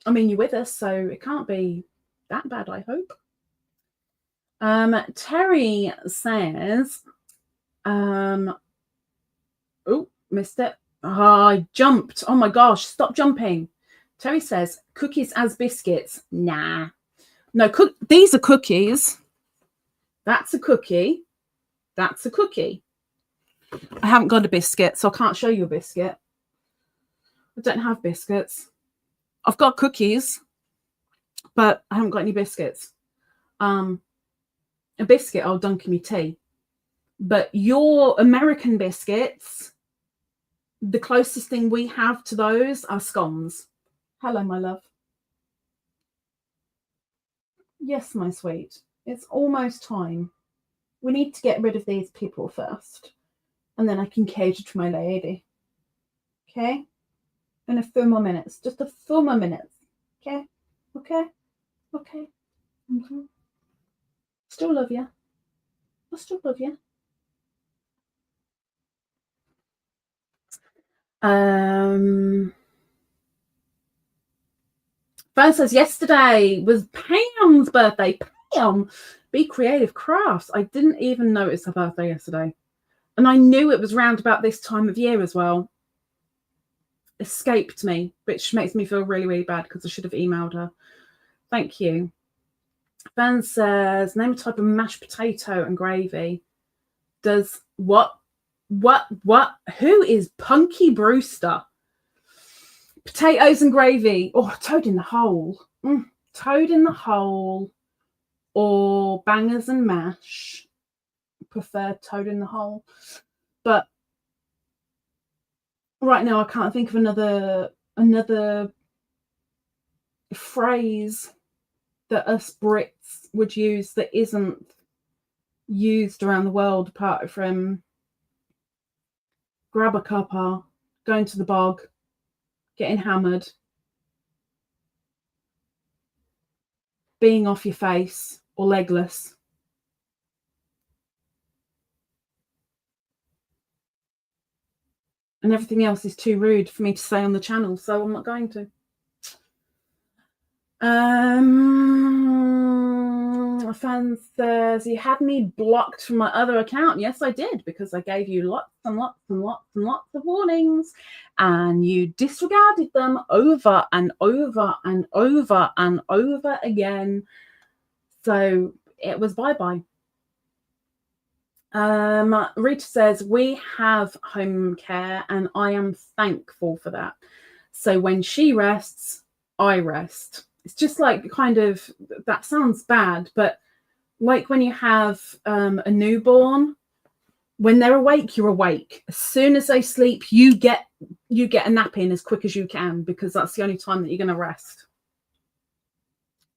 I mean, you're with us, so it can't be that bad, I hope. Terry says, oh, missed it. I jumped. Oh my gosh, stop jumping. Terry says, cookies as biscuits. Nah. No, these are cookies. That's a cookie. That's a cookie. I haven't got a biscuit, so I can't show you a biscuit. I don't have biscuits. I've got cookies, but I haven't got any biscuits. A biscuit, I'll dunk in my tea. But your American biscuits, the closest thing we have to those are scones. Hello, my love. Yes, my sweet. It's almost time. We need to get rid of these people first, and then I can cater to my lady. Okay? In a few more minutes. Just a few more minutes. Okay? Okay? Okay? Mm-hmm. Still love you. I still love you. Fern says, yesterday was Pam's birthday. Pam, Be Creative Crafts. I didn't even notice her birthday yesterday. And I knew it was round about this time of year as well. Escaped me, which makes me feel really, really bad because I should have emailed her. Thank you. Fern says, name a type of mashed potato and gravy. Does what? Who is Punky Brewster? Potatoes and gravy. Oh, toad in the hole. Toad in the hole or bangers and mash. Prefer toad in the hole. But right now I can't think of another phrase that us Brits would use that isn't used around the world apart from grab a cuppa, going to the bog, getting hammered, being off your face or legless. And everything else is too rude for me to say on the channel, so I'm not going to. A fan says, you had me blocked from my other account. Yes, I did, because I gave you lots and lots and lots and lots of warnings, and you disregarded them over and over and over and over again. So it was bye-bye. Rita says, we have home care and I am thankful for that. So when she rests, I rest. It's just like kind of, that sounds bad, but like when you have a newborn, when they're awake, you're awake. As soon as they sleep, you get a nap in as quick as you can, because that's the only time that you're going to rest.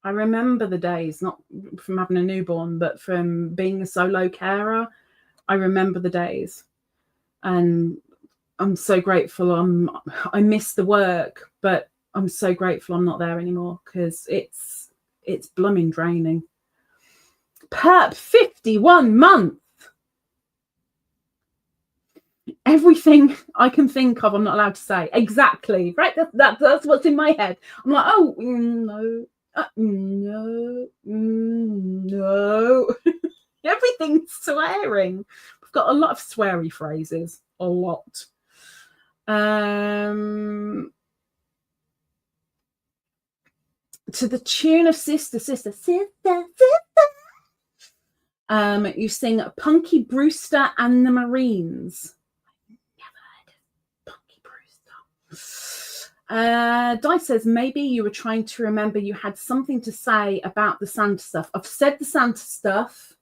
I remember the days, not from having a newborn, but from being a solo carer. I remember the days, and I'm so grateful. I miss the work, but I'm so grateful I'm not there anymore, because it's blooming draining. Perp 51 months. Everything I can think of, I'm not allowed to say. Exactly, right? That's what's in my head. I'm like, oh, no, no. Everything's swearing. We've got a lot of sweary phrases. A lot. To the tune of Sister, Sister, Sister, Sister. You sing Punky Brewster and the Marines. Di says, maybe you were trying to remember you had something to say about the Santa stuff. I've said the Santa stuff.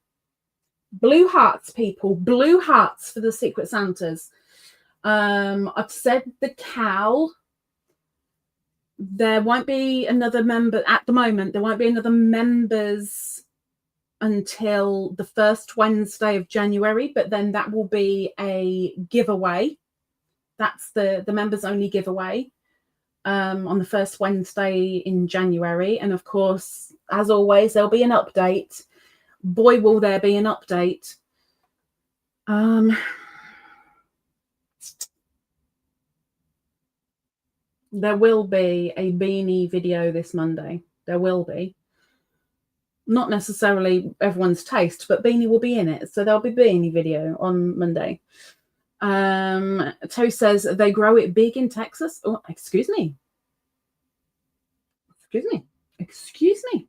Blue hearts, people. Blue hearts for the Secret Santas. I've said the cow. There won't be another member at the moment. There won't be another members until the first Wednesday of January, but then that will be a giveaway. That's the members only giveaway. On the first Wednesday in January. And of course, as always, there'll be an update. Boy, will there be an update. There will be a Beany video this Monday. There will be. Not necessarily everyone's taste, but Beany will be in it. So there'll be Beany video on Monday. Toe says they grow it big in Texas. Oh, excuse me. Excuse me. Excuse me.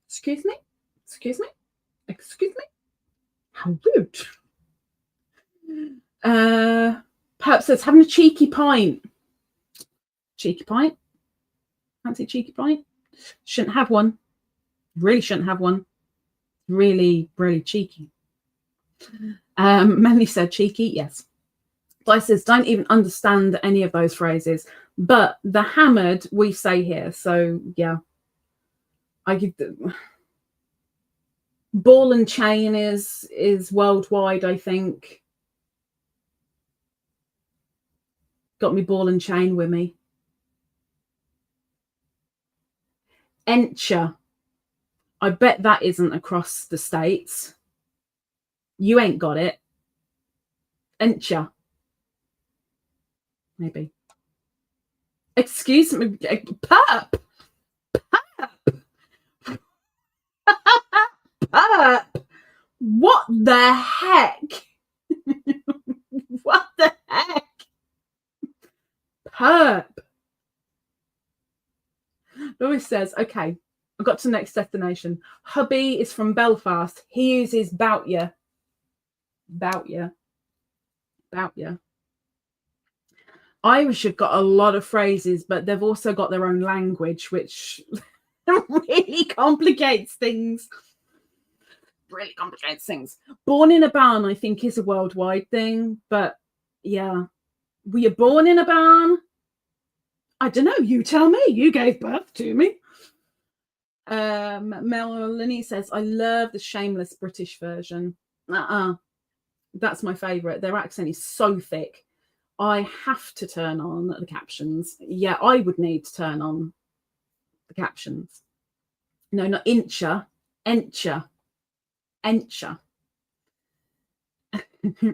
Excuse me. Excuse me. Excuse me. How rude. Perhaps says having a cheeky pint. Cheeky pint. Fancy cheeky pint. Shouldn't have one. Really shouldn't have one. Really, really cheeky. Melanie said cheeky, yes. Di says don't even understand any of those phrases, but the hammered we say here. So yeah, I give the ball and chain is worldwide. I think got me ball and chain with me. Encha, I bet that isn't across the States. You ain't got it. Encha. Maybe. Excuse me. Perp. Perp. Perp. What the heck? What the heck? Perp. Lois says, okay, I got to the next destination. Hubby is from Belfast. He uses bout ya. Bout ya. Bout ya. Irish have got a lot of phrases, but they've also got their own language, which really complicates things. Really complicates things. Born in a barn, I think, is a worldwide thing, but yeah. Were you born in a barn? I don't know. You tell me. You gave birth to me. Melanie says, I love the shameless British version. That's my favourite. Their accent is so thick. I have to turn on the captions. Yeah, I would need to turn on the captions. No, not incha. Encha. Encha.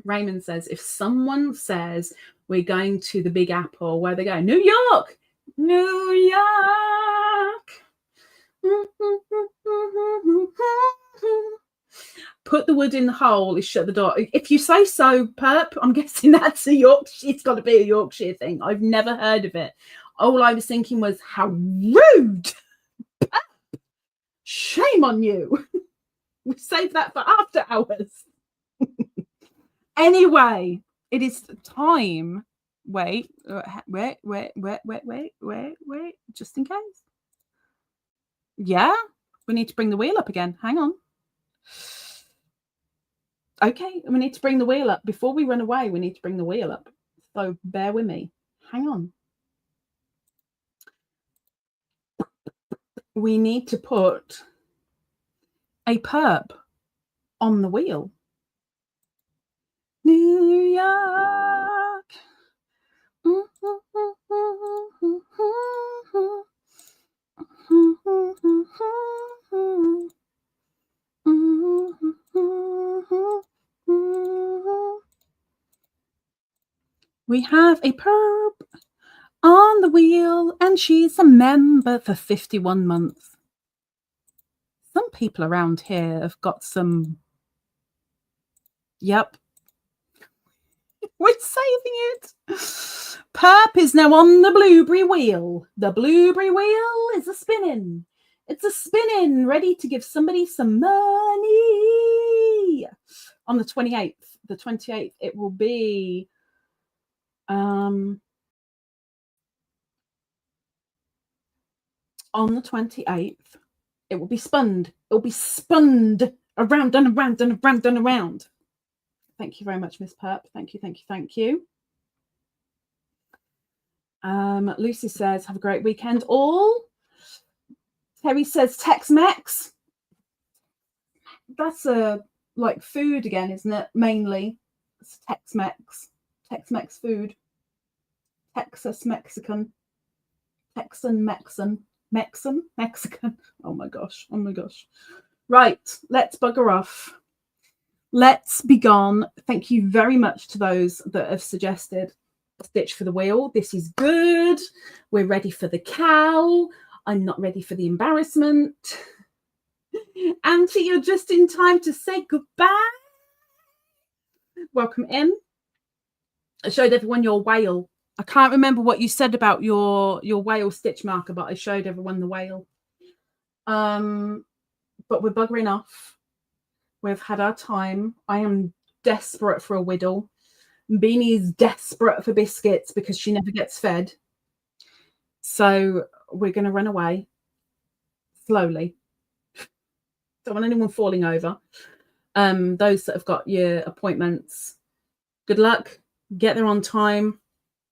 Raymond says, if someone says we're going to the Big Apple, where they go? New York. New York. Put the wood in the hole is shut the door. If you say so, Perp, I'm guessing that's a Yorkshire. It's got to be a Yorkshire thing. I've never heard of it. All I was thinking was, how rude. Perp. Shame on you. We saved that for after hours. Anyway, it is time. Wait, just in case. Yeah, we need to bring the wheel up again. Hang on. Okay, we need to bring the wheel up. Before we run away, we need to bring the wheel up. So bear with me. Hang on. We need to put a perp on the wheel. New York. We have a perp on the wheel, and she's a member for 51 months. Some people around here have got some. Yep. We're saving it. Perp is now on the blueberry wheel. The blueberry wheel is a spinning. It's a spinning, ready to give somebody some money. On the 28th. The 28th, it will be on the 28th, it will be spunned. It will be spunned around and around and around and around. Thank you very much, Miss Perp. Thank you, thank you, thank you. Lucy says, have a great weekend all. Terry says, Tex-Mex. That's like food again, isn't it? Mainly. It's Tex-Mex. Tex-Mex food. Texas Mexican. Texan Mexican. Mexican. Oh my gosh. Oh my gosh. Right. Let's bugger off. Let's be gone. Thank you very much to those that have suggested a stitch for the wheel. This is good. We're ready for the cowl. I'm not ready for the embarrassment. Auntie, you're just in time to say goodbye. Welcome in. I showed everyone your whale. I can't remember what you said about your whale stitch marker, but I showed everyone the whale. But we're buggering off. We've had our time. I am desperate for a whittle. Beany is desperate for biscuits because she never gets fed. So we're going to run away slowly. Don't want anyone falling over. Those that have got your appointments, good luck. Get there on time.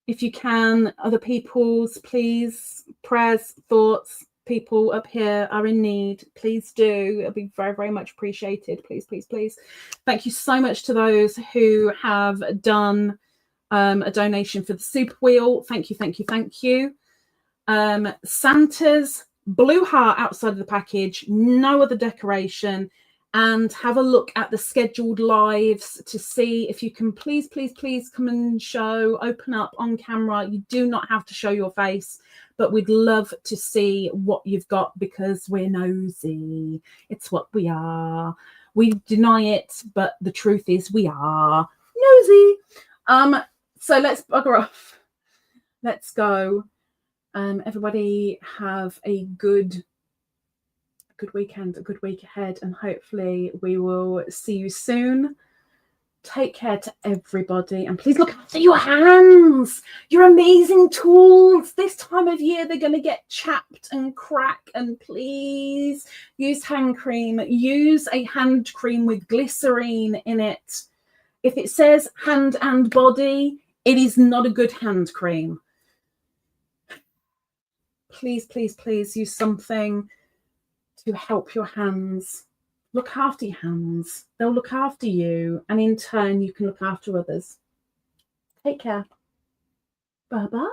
If you can, other people's, please, prayers, thoughts, people up here are in need. Please do. It'll be very, very much appreciated. Please, please, please. Thank you so much to those who have done a donation for the super wheel. Thank you, thank you, thank you. Santa's blue heart outside of the package, no other decoration. And have a look at the scheduled lives to see if you can please, please, please come and open up on camera. You do not have to show your face, but we'd love to see what you've got because we're nosy. It's what we are. We deny it, but the truth is we are nosy. So let's bugger off. Let's go. Everybody have a good weekend, a good week ahead, and hopefully we will see you soon. Take care to everybody, and please look after your hands. Your amazing tools. This time of year, they're going to get chapped and crack, and please use hand cream. Use a hand cream with glycerine in it. If it says hand and body, it is not a good hand cream. Please, please, please use something to help your hands. Look after your hands. They'll look after you, and in turn you can look after others. Take care. Bye-bye.